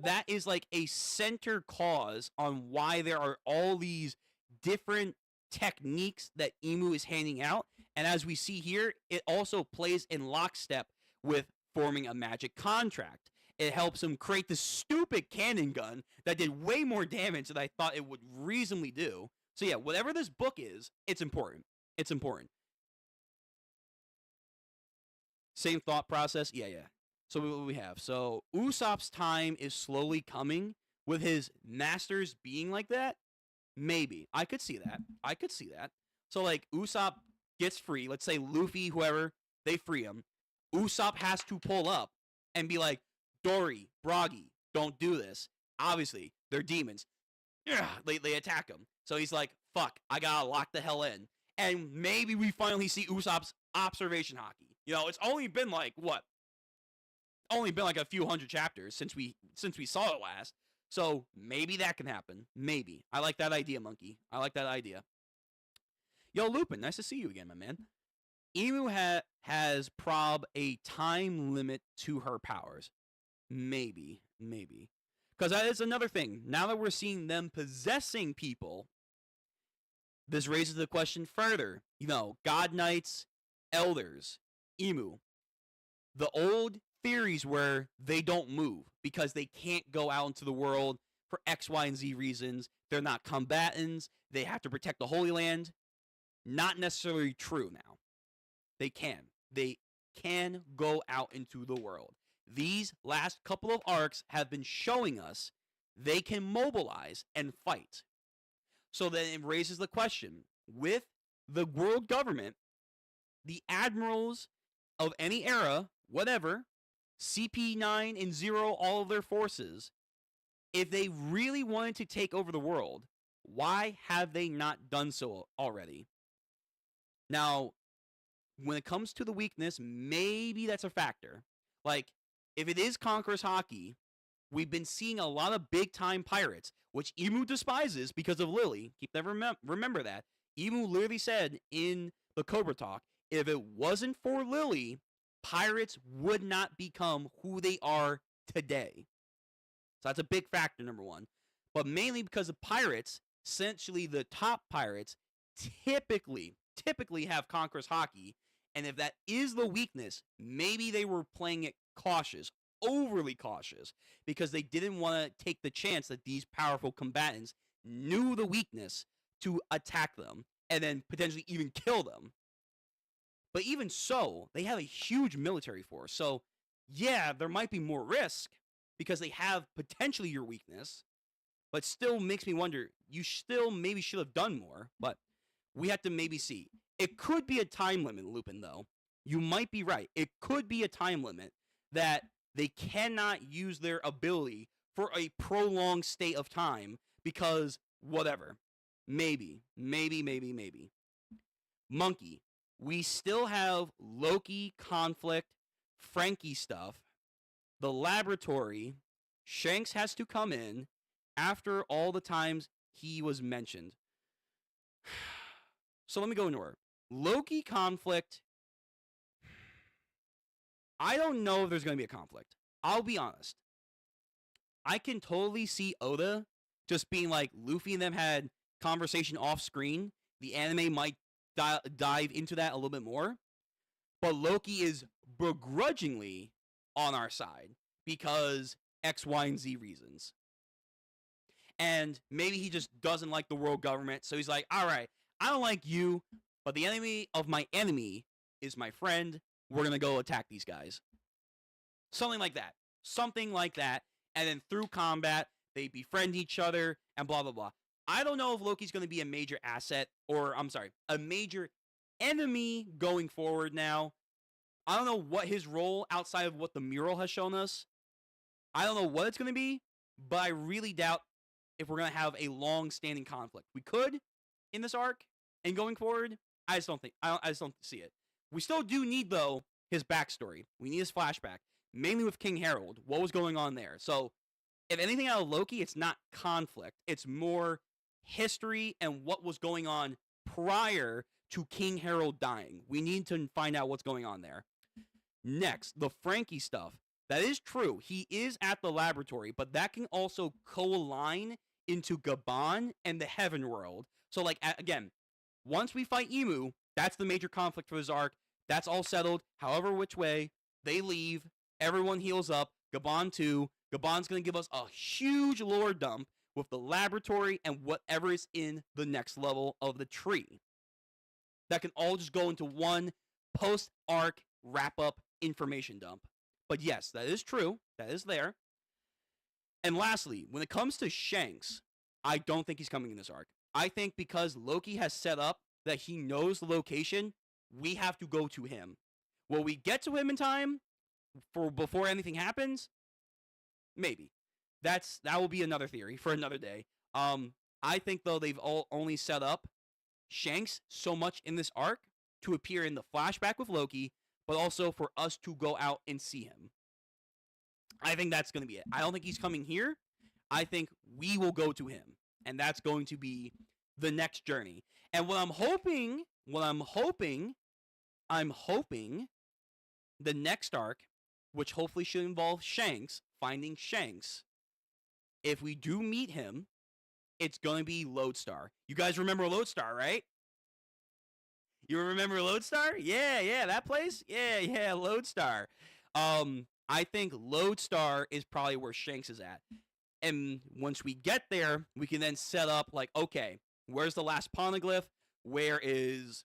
that is like a center cause on why there are all these different techniques that Emu is handing out. And as we see here, it also plays in lockstep with forming a magic contract. It helps him create this stupid cannon gun that did way more damage than I thought it would reasonably do. So yeah, whatever this book is, it's important. It's important. Same thought process? Yeah. So what we have? So Usopp's time is slowly coming with his masters being like that. Maybe. I could see that. So like Usopp gets free. Let's say Luffy, whoever, they free him. Usopp has to pull up and be like, Dory, Broggy, don't do this. Obviously, they're demons. Yeah, they attack him. So he's like, fuck, I gotta lock the hell in. And maybe we finally see Usopp's observation hockey. You know, it's only been like, what? Only been like a few hundred chapters since we saw it last. So maybe that can happen. Maybe. I like that idea, Monkey. I like that idea. Yo, Lupin, nice to see you again, my man. Emu has prob a time limit to her powers. Maybe. Because that is another thing. Now that we're seeing them possessing people, this raises the question further. You know, God Knights, Elders, Emu. The old theories where they don't move because they can't go out into the world for X, Y, and Z reasons. They're not combatants. They have to protect the Holy Land. Not necessarily true now. They can go out into the world. These last couple of arcs have been showing us they can mobilize and fight. So then it raises the question, with the world government, the admirals of any era, whatever, CP9 and Zero, all of their forces, if they really wanted to take over the world, why have they not done so already? Now, when it comes to the weakness, maybe that's a factor. Like, if it is Conqueror's Haki, we've been seeing a lot of big-time pirates, which Emu despises because of Lily. Keep that remember that. Emu literally said in the Cobra Talk, if it wasn't for Lily, pirates would not become who they are today. So that's a big factor, number one. But mainly because of pirates, essentially the top pirates typically have Conqueror's Haki. And if that is the weakness, maybe they were playing it cautious, overly cautious, because they didn't want to take the chance that these powerful combatants knew the weakness to attack them and then potentially even kill them. But even so, they have a huge military force. So, yeah, there might be more risk because they have potentially your weakness, but still makes me wonder, you still maybe should have done more, but we have to maybe see. It could be a time limit, Lupin, though. You might be right. It could be a time limit that they cannot use their ability for a prolonged state of time because whatever. Maybe. Monkey. We still have Loki conflict, Frankie stuff, the laboratory. Shanks has to come in after all the times he was mentioned. So let me go into order. Loki conflict. I don't know if there's going to be a conflict. I'll be honest. I can totally see Oda just being like, Luffy and them had conversation off screen. The anime might dive into that a little bit more. But Loki is begrudgingly on our side because X, Y, and Z reasons. And maybe he just doesn't like the world government. So he's like, all right, I don't like you, but the enemy of my enemy is my friend. We're going to go attack these guys. Something like that. Something like that. And then through combat, they befriend each other and blah, blah, blah. I don't know if Loki's going to be a major asset or, I'm sorry, a major enemy going forward now. I don't know what his role outside of what the mural has shown us. I don't know what it's going to be, but I really doubt if we're going to have a long-standing conflict. We could in this arc and going forward. I just don't see it. We still do need, though, his backstory. We need his flashback, mainly with King Harold. What was going on there? So, if anything out of Loki, it's not conflict. It's more history and what was going on prior to King Harold dying. We need to find out what's going on there. Next, the Frankie stuff. That is true. He is at the laboratory, but that can also co-align into Gabon and the Heaven World. So, like, again, once we fight Emu, that's the major conflict for this arc. That's all settled. However which way, they leave. Everyone heals up. Gabon 2. Gabon's going to give us a huge lore dump with the laboratory and whatever is in the next level of the tree. That can all just go into one post-arc wrap-up information dump. But yes, that is true. That is there. And lastly, when it comes to Shanks, I don't think he's coming in this arc. I think because Loki has set up that he knows the location, we have to go to him. Will we get to him in time for before anything happens? Maybe. That will be another theory for another day. I think, though, they've only set up Shanks so much in this arc to appear in the flashback with Loki, but also for us to go out and see him. I think that's going to be it. I don't think he's coming here. I think we will go to him, and that's going to be the next journey. And I'm hoping the next arc, which hopefully should involve Shanks, finding Shanks. If we do meet him, it's going to be Lodestar. You guys remember Lodestar, right? You remember Lodestar? Yeah, that place? Yeah, Lodestar. I think Lodestar is probably where Shanks is at. And once we get there, we can then set up, like, okay, where's the last poneglyph? Where is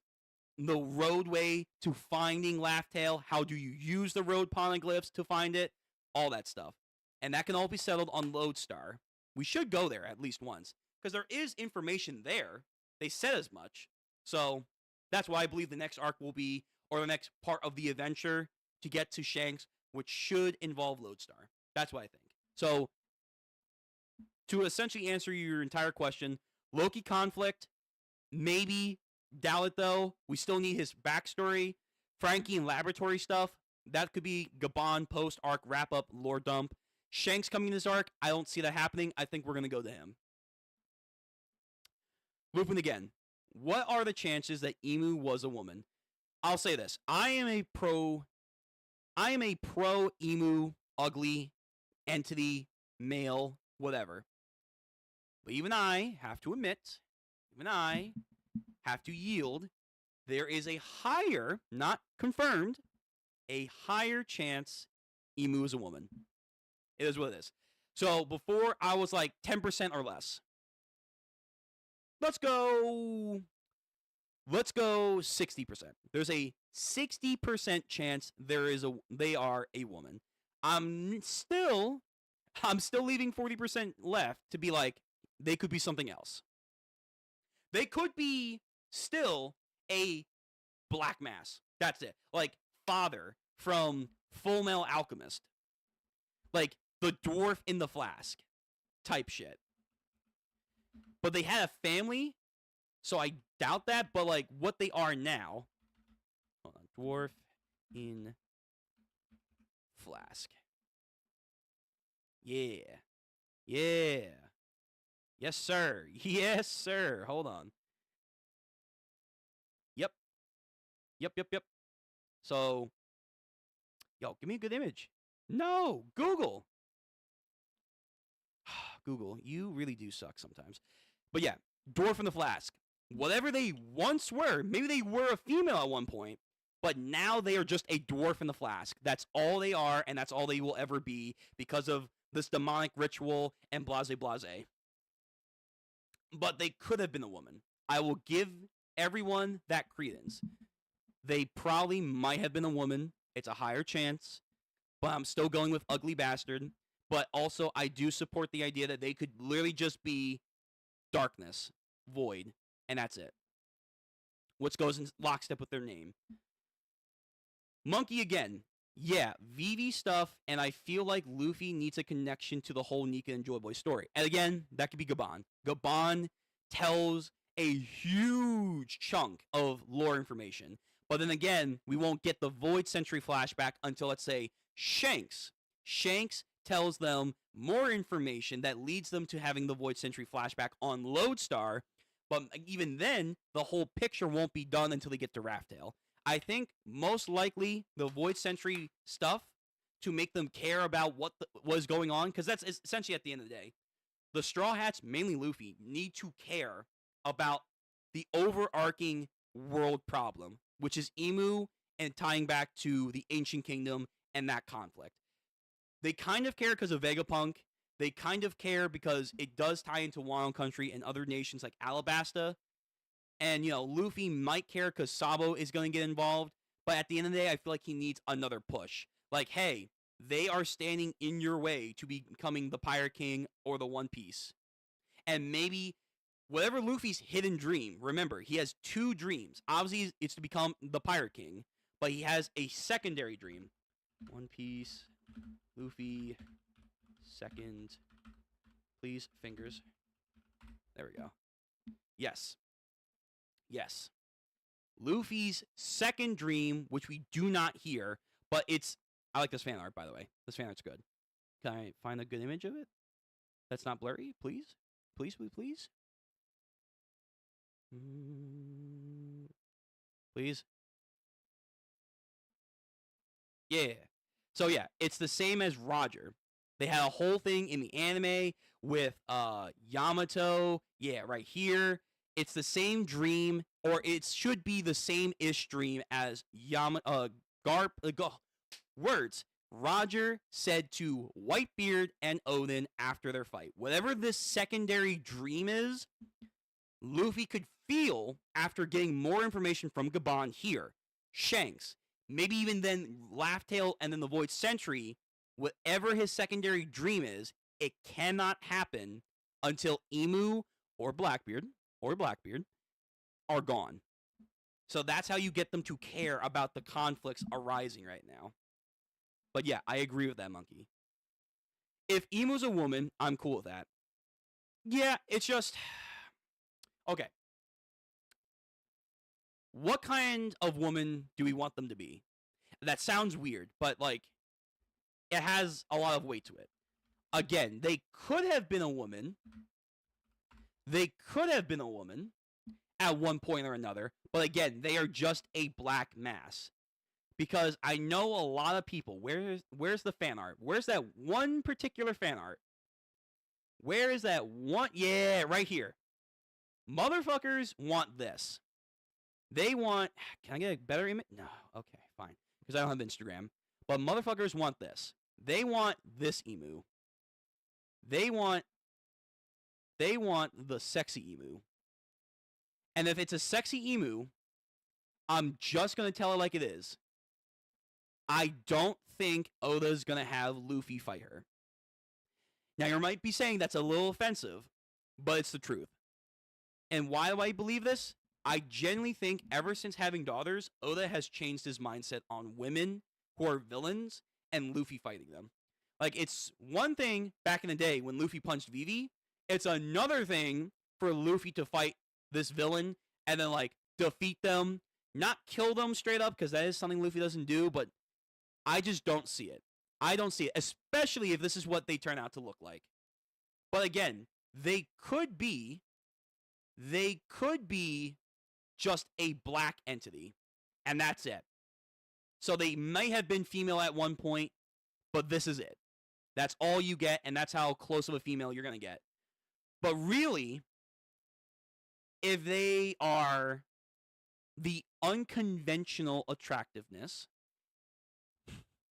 the roadway to finding Laugh-Tale? How do you use the road poneglyphs to find it? All that stuff. And that can all be settled on Lodestar. We should go there at least once, because there is information there. They said as much. So that's why I believe the next arc will be, or the next part of the adventure to get to Shanks, which should involve Lodestar. That's what I think. So, to essentially answer your entire question, Loki conflict, maybe. Doubt it, though. We still need his backstory. Frankie and laboratory stuff, that could be Gabon post-arc wrap-up lore dump. Shanks coming in this arc, I don't see that happening. I think we're going to go to him. Lupin again. What are the chances that Emu was a woman? I'll say this. I am a pro Emu, ugly, entity, male, whatever. But even I have to admit, have to yield, there is a higher, not confirmed, a higher chance Emu is a woman. It is what it is. So before I was like 10% or less. Let's go 60%. There's a 60% chance they are a woman. I'm still leaving 40% left to be like, they could be something else. They could be still a Black Mass. That's it. Like Father from Full Metal Alchemist. Like the dwarf in the flask type shit. But they had a family, so I doubt that. But like what they are now. Hold on. Dwarf in flask. Yeah. Yes, sir. Yes, sir. Hold on. Yep. So, yo, give me a good image. No, Google. Google, you really do suck sometimes. But yeah, dwarf in the flask. Whatever they once were, maybe they were a female at one point, but now they are just a dwarf in the flask. That's all they are, and that's all they will ever be because of this demonic ritual and blase blase. but they could have been a woman. I will give everyone that credence. They probably might have been a woman. It's a higher chance, but I'm still going with ugly bastard. But also, I do support the idea that they could literally just be darkness, void, and that's it. Which goes in lockstep with their name. Monkey again. Yeah, Vivi stuff, and I feel like Luffy needs a connection to the whole Nika and Joy Boy story. And again, that could be Gabon. Gabon tells a huge chunk of lore information. But then again, we won't get the Void Century flashback until, let's say, Shanks. Shanks tells them more information that leads them to having the Void Century flashback on Lodestar. But even then, the whole picture won't be done until they get to Raftail. I think most likely the Void Century stuff to make them care about what was going on, because that's essentially at the end of the day, the Straw Hats, mainly Luffy, need to care about the overarching world problem, which is Emu and tying back to the Ancient Kingdom and that conflict. They kind of care because of Vegapunk. They kind of care because it does tie into Wano Country and other nations like Alabasta. And, Luffy might care because Sabo is going to get involved. But at the end of the day, I feel like he needs another push. Like, hey, they are standing in your way to becoming the Pirate King or the One Piece. And maybe whatever Luffy's hidden dream, remember, he has two dreams. Obviously, it's to become the Pirate King. But he has a secondary dream. One Piece, Luffy, second. Please, fingers. There we go. Yes. Yes. Luffy's second dream, which we do not hear, but I like this fan art, by the way. This fan art's good. Can I find a good image of it? That's not blurry, please? Please, please, please? Please? Yeah. So, yeah, it's the same as Roger. They had a whole thing in the anime with Yamato. Yeah, right here. It's the same dream, or it should be the same-ish dream as words. Roger said to Whitebeard and Oden after their fight. Whatever this secondary dream is, Luffy could feel after getting more information from Gabon here. Shanks. Maybe even then Laugh-Tale and then the Void Century. Whatever his secondary dream is, it cannot happen until Emu or Blackbeard are gone. So that's how you get them to care about the conflicts arising right now. But yeah, I agree with that, Monkey. If Emu's a woman, I'm cool with that. Yeah, it's just... Okay. What kind of woman do we want them to be? That sounds weird, but it has a lot of weight to it. Again, they could have been a woman. At one point or another, but again, they are just a black mass. Because I know a lot of people. Where's the fan art? Where's that one particular fan art? Where is that one? Yeah, right here. Motherfuckers want this. They want... Can I get a better image? No. Okay, fine. Because I don't have Instagram. But motherfuckers want this. They want this emu. They want the sexy emu. And if it's a sexy emu, I'm just going to tell it like it is. I don't think Oda's going to have Luffy fight her. Now, you might be saying that's a little offensive, but it's the truth. And why do I believe this? I genuinely think ever since having daughters, Oda has changed his mindset on women who are villains and Luffy fighting them. It's one thing back in the day when Luffy punched Vivi. It's another thing for Luffy to fight this villain and then defeat them, not kill them straight up, because that is something Luffy doesn't do, but I just don't see it. I don't see it, especially if this is what they turn out to look like. But again, they could be just a black entity, and that's it. So they may have been female at one point, but this is it. That's all you get, and that's how close of a female you're going to get. But really, if they are the unconventional attractiveness,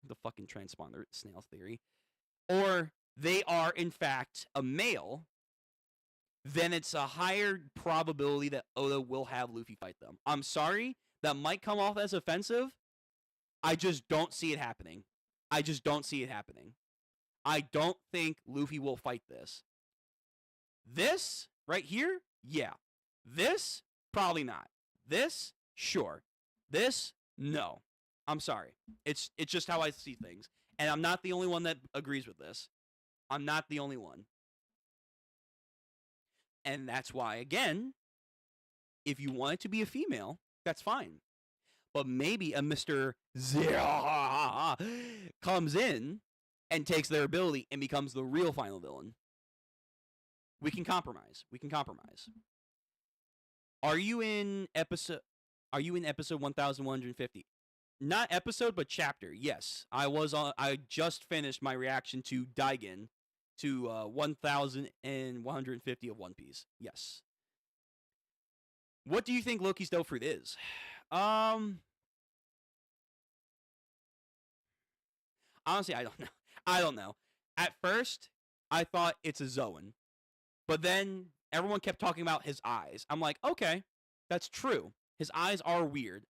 the fucking transponder snail theory, or they are, in fact, a male, then it's a higher probability that Oda will have Luffy fight them. I'm sorry, that might come off as offensive. I just don't see it happening. I just don't see it happening. I don't think Luffy will fight this. This right here, yeah. This, probably not. This, sure. This, no. I'm sorry. It's just how I see things. And I'm not the only one that agrees with this. I'm not the only one. And that's why, again, if you want it to be a female, that's fine. But maybe a Mr. Zero comes in and takes their ability and becomes the real final villain. We can compromise. We can compromise. Are you in episode 1150? Not episode, but chapter. Yes. I just finished my reaction to Daigen to 1150 of One Piece. Yes. What do you think Loki's dope fruit is? Honestly, I don't know. I don't know. At first, I thought it's a Zoan. But then everyone kept talking about his eyes. I'm like, okay, that's true. His eyes are weird.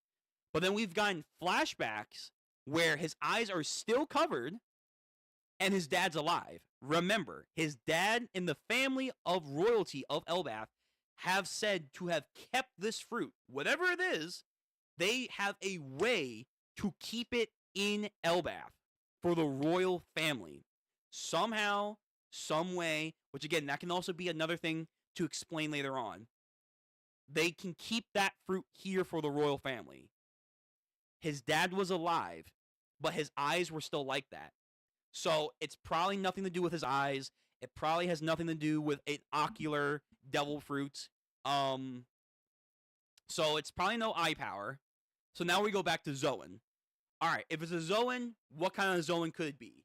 But then we've gotten flashbacks where his eyes are still covered and his dad's alive. Remember, his dad and the family of royalty of Elbaf have said to have kept this fruit. Whatever it is, they have a way to keep it in Elbaf for the royal family. Somehow, some way, which again, that can also be another thing to explain later on. They can keep that fruit here for the royal family. His dad was alive, but his eyes were still like that. So it's probably nothing to do with his eyes. It probably has nothing to do with an ocular devil fruit. So it's probably no eye power. So now we go back to Zoan. All right, if it's a Zoan, what kind of Zoan could it be?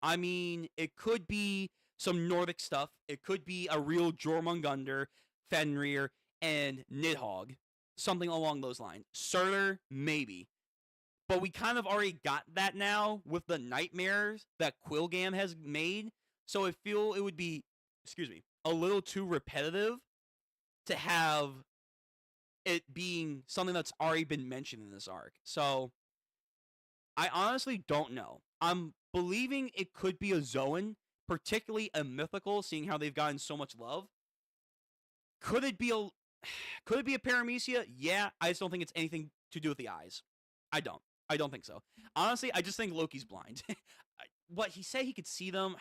I mean, it could be some Nordic stuff. It could be a real Jormungandr, Fenrir, and Nidhogg. Something along those lines. Surtur, maybe. But we kind of already got that now with the nightmares that Quilgam has made. So I feel it would be, a little too repetitive to have it being something that's already been mentioned in this arc. So I honestly don't know. I'm believing it could be a Zoan, particularly a mythical, seeing how they've gotten so much love. Could it be a Paramecia? Yeah, I just don't think it's anything to do with the eyes. I don't think so. Honestly, I just think Loki's blind. What he said he could see them.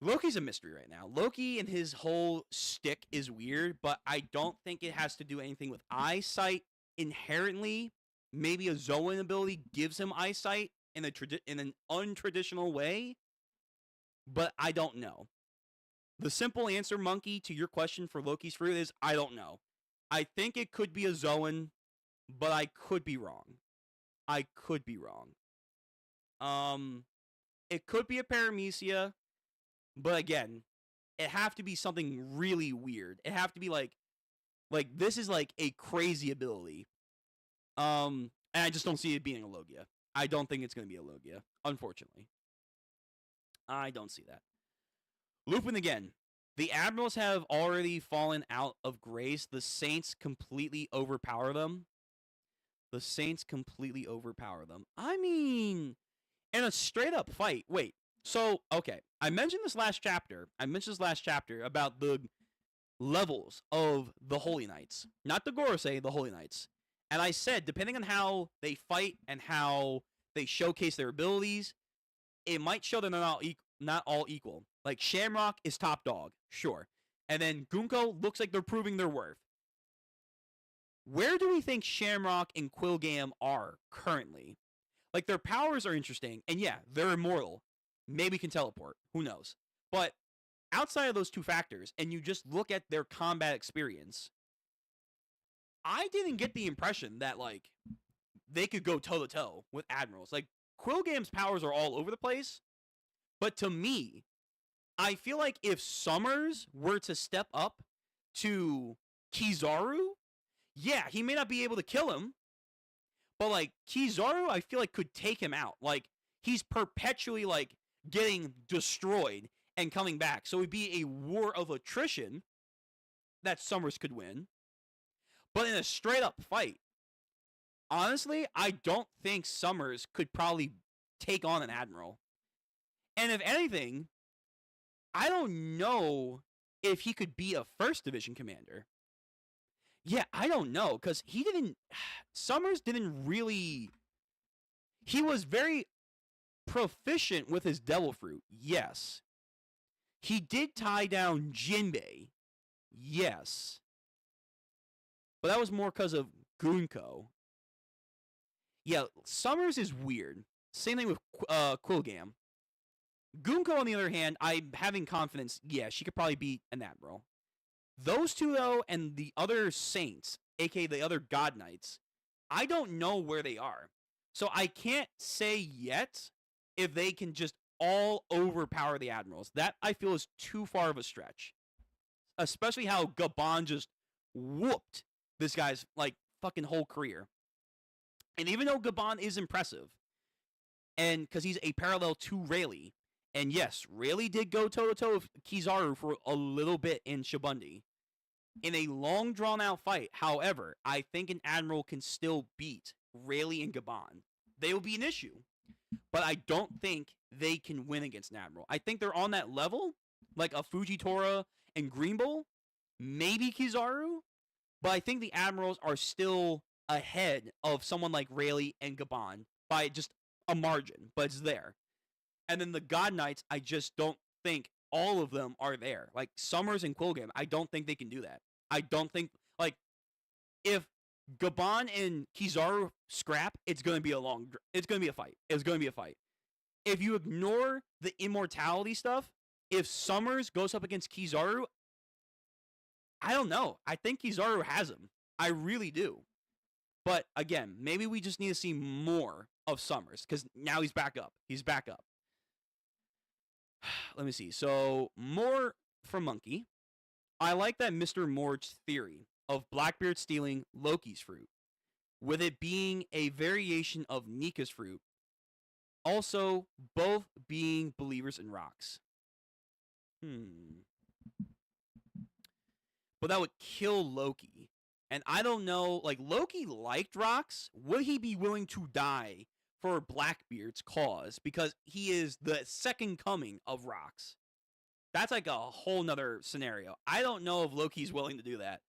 Loki's a mystery right now. Loki and his whole shtick is weird, but I don't think it has to do anything with eyesight inherently. Maybe a Zoan ability gives him eyesight in an untraditional way, but I don't know. The simple answer, Monkey, to your question for Loki's fruit is I don't know. I think it could be a Zoan, but I could be wrong. It could be a Paramecia, but again, it have to be something really weird. It have to be like this is like a crazy ability. And I just don't see it being a Logia. I don't think it's going to be a Logia, unfortunately. I don't see that. Lupin again. The Admirals have already fallen out of grace. The Saints completely overpower them. I mean, in a straight up fight. Wait. So, okay. I mentioned this last chapter about the levels of the Holy Knights. Not the Gorosei, the Holy Knights. And I said, depending on how they fight and how they showcase their abilities, it might show that they're not all equal. Like, Shamrock is top dog, sure. And then Gunko looks like they're proving their worth. Where do we think Shamrock and Quilgam are currently? Like, their powers are interesting, and yeah, they're immortal. Maybe can teleport. Who knows? But outside of those two factors, and you just look at their combat experience, I didn't get the impression that, like, they could go toe-to-toe with Admirals. Like, Quilgam's powers are all over the place, but to me, I feel like if Summers were to step up to Kizaru, yeah, he may not be able to kill him, but, like, Kizaru, I feel like, could take him out. Like, he's perpetually, like, getting destroyed, and coming back. So it would be a war of attrition that Summers could win. But in a straight up fight, honestly, I don't think Summers could probably take on an Admiral. And if anything, I don't know if he could be a first division commander. Yeah, I don't know, because Summers didn't really, he was very proficient with his Devil Fruit, yes. He did tie down Jinbei, yes. But that was more because of Gunko. Yeah, Summers is weird. Same thing with Quilgam. Gunko, on the other hand, I'm having confidence, yeah, she could probably beat an Admiral. Those two, though, and the other Saints, aka the other God Knights, I don't know where they are. So I can't say yet if they can just all overpower the Admirals. That, I feel, is too far of a stretch. Especially how Gabon just whooped this guy's, like, fucking whole career. And even though Gabon is impressive, and because he's a parallel to Rayleigh, and yes, Rayleigh did go toe-to-toe with Kizaru for a little bit in Shibundi. In a long, drawn-out fight, however, I think an Admiral can still beat Rayleigh and Gabon. They will be an issue, but I don't think they can win against an Admiral. I think they're on that level, like a Fujitora and Green Bull, maybe Kizaru, but I think the Admirals are still ahead of someone like Rayleigh and Gabon by just a margin, but it's there. And then the God Knights, I just don't think all of them are there. Like Summers and Quilgam, I don't think they can do that. I don't think, like, if Gabon and Kizaru scrap, it's going to be a fight. It's going to be a fight. If you ignore the immortality stuff, if Summers goes up against Kizaru, I don't know. I think Kizaru has him. I really do. But again, maybe we just need to see more of Summers because now he's back up. He's back up. Let me see. So, more from Monkey. I like that Mr. Morge's theory of Blackbeard stealing Loki's fruit, with it being a variation of Nika's fruit, also both being believers in rocks. But that would kill Loki. And I don't know, like, Loki liked rocks. Would he be willing to die for Blackbeard's cause? Because he is the second coming of rocks. That's like a whole nother scenario. I don't know if Loki's willing to do that.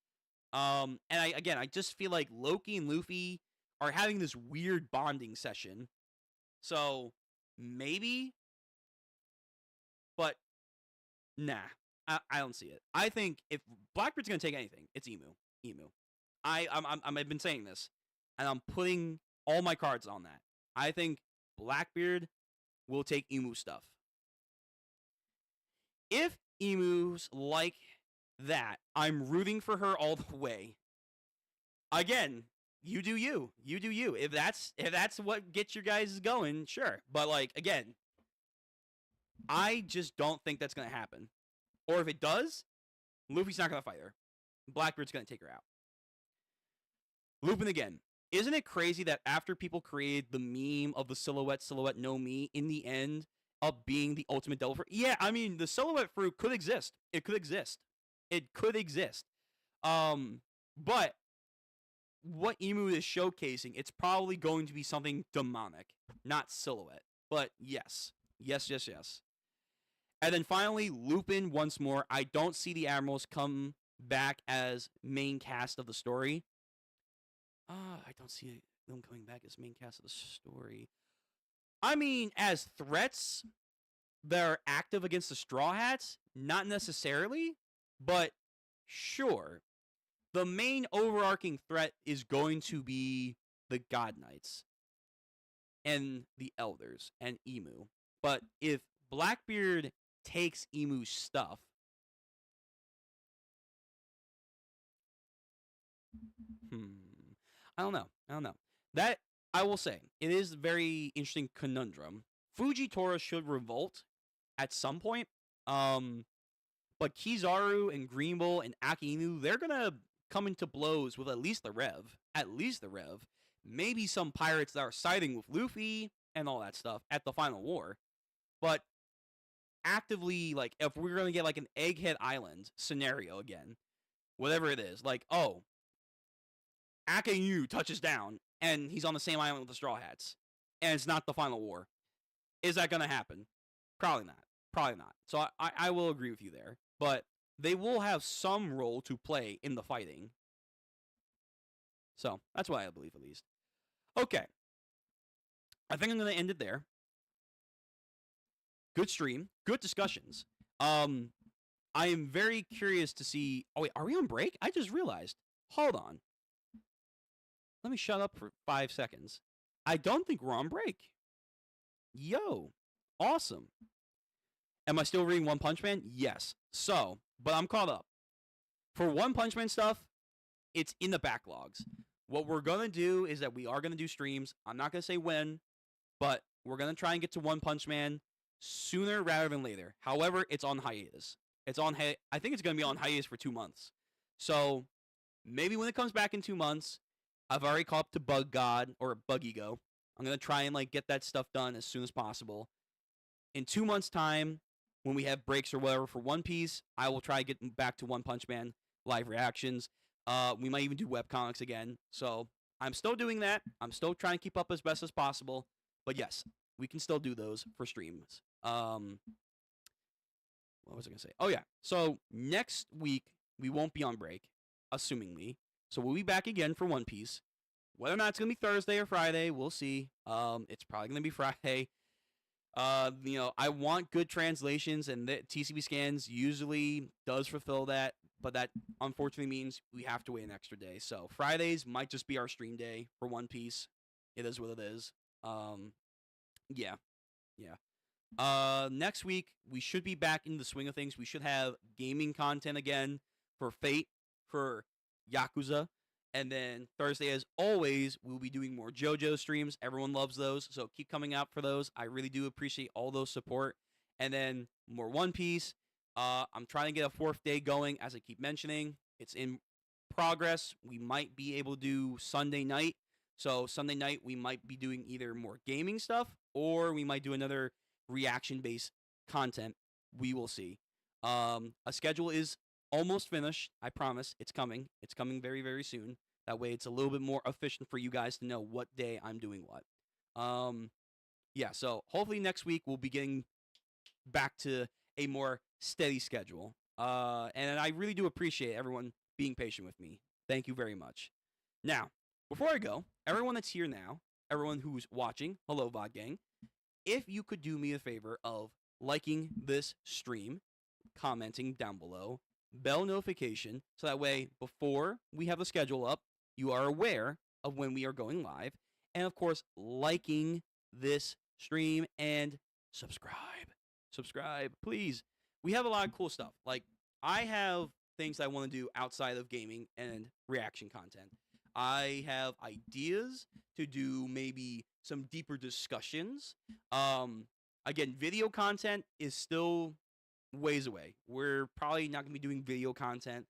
And I just feel like Loki and Luffy are having this weird bonding session. So, maybe. But, nah. I don't see it. I think if Blackbeard's going to take anything, it's Emu. I've been saying this, and I'm putting all my cards on that. I think Blackbeard will take Emu stuff. If Emu's like that, I'm rooting for her all the way. Again, you do you. You do you. If that's what gets your guys going, sure. But, like, again, I just don't think that's going to happen. Or if it does, Luffy's not going to fight her. Blackbeard's going to take her out. Lupin again. Isn't it crazy that after people created the meme of the silhouette no me, in the end up being the ultimate devil fruit? Yeah, I mean, the silhouette fruit could exist. It could exist. But what Emu is showcasing, it's probably going to be something demonic, not silhouette. But yes. And then finally, Lupin once more. I don't see the Admirals come back as main cast of the story. I don't see them coming back as main cast of the story. I mean, as threats that are active against the Straw Hats, not necessarily, but sure. The main overarching threat is going to be the God Knights and the Elders and Emu. But if Blackbeard takes Emu's stuff, I don't know. That, I will say, it is a very interesting conundrum. Fujitora should revolt at some point. But Kizaru and Green Bull and Aki Inu, they're going to come into blows with at least the Rev. Maybe some pirates that are siding with Luffy and all that stuff at the final war. But actively, like, if we're going to get, like, an Egghead Island scenario again, whatever it is, like, oh, Akainu touches down, and he's on the same island with the Straw Hats, and it's not the final war. Is that going to happen? Probably not. Probably not. So I will agree with you there. But they will have some role to play in the fighting. So that's what I believe, at least. Okay. I think I'm going to end it there. Good stream. Good discussions. I am very curious to see... Oh, wait. Are we on break? I just realized. Hold on. Let me shut up for 5 seconds. I don't think we're on break. Yo. Awesome. Am I still reading One Punch Man? Yes. So, but I'm caught up. For One Punch Man stuff, it's in the backlogs. What we're going to do is that we are going to do streams. I'm not going to say when, but we're going to try and get to One Punch Man sooner rather than later. However, it's on hiatus. I think it's going to be on hiatus for 2 months. So, maybe when it comes back in 2 months, I've already caught up to Bug God or Bug Ego. I'm going to try and get that stuff done as soon as possible. In 2 months' time, when we have breaks or whatever for One Piece, I will try to get back to One Punch Man live reactions. We might even do webcomics again. So I'm still doing that. I'm still trying to keep up as best as possible. But yes, we can still do those for streams. What was I going to say? Oh, yeah. So next week, we won't be on break, assumingly. So we'll be back again for One Piece. Whether or not it's going to be Thursday or Friday, we'll see. It's probably going to be Friday. I want good translations, and the TCB scans usually does fulfill that, but that unfortunately means we have to wait an extra day. So Fridays might just be our stream day for One Piece. It is what it is. Yeah. Next week we should be back in the swing of things. We should have gaming content again for Fate, for Yakuza. And then Thursday, as always, we'll be doing more JoJo streams. Everyone loves those, so keep coming out for those. I really do appreciate all those support. And then more One Piece. I'm trying to get a 4th day going, as I keep mentioning. It's in progress. We might be able to do Sunday night. So Sunday night, we might be doing either more gaming stuff, or we might do another reaction-based content. We will see. A schedule is almost finished. I promise. It's coming. It's coming very, very soon. That way it's a little bit more efficient for you guys to know what day I'm doing what. Yeah, so hopefully next week we'll be getting back to a more steady schedule. And I really do appreciate everyone being patient with me. Thank you very much. Now, before I go, everyone that's here now, everyone who's watching, hello VOD gang, if you could do me a favor of liking this stream, commenting down below, bell notification, so that way before we have the schedule up, you are aware of when we are going live, and of course liking this stream and subscribe, please. We have a lot of cool stuff. Like, I have things I want to do outside of gaming and reaction content. I have ideas to do maybe some deeper discussions. Again, video content is still ways away. We're probably not going to be doing video content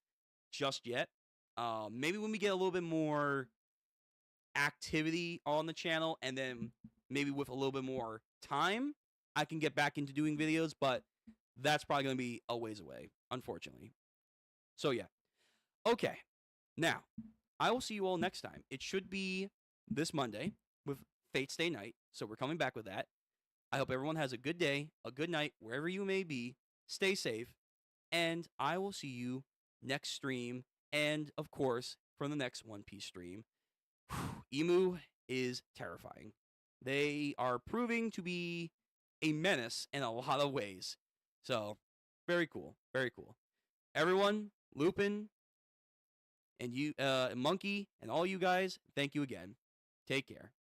just yet. Maybe when we get a little bit more activity on the channel, and then maybe with a little bit more time, I can get back into doing videos, but that's probably going to be a ways away, unfortunately. So yeah. Okay. Now, I will see you all next time. It should be this Monday with Fate's Day Night, so we're coming back with that. I hope everyone has a good day, a good night, wherever you may be. Stay safe, and I will see you next stream, and of course, from the next One Piece stream. Emu is terrifying. They are proving to be a menace in a lot of ways. So, very cool, very cool. Everyone, Lupin, and you, Monkey, and all you guys, thank you again. Take care.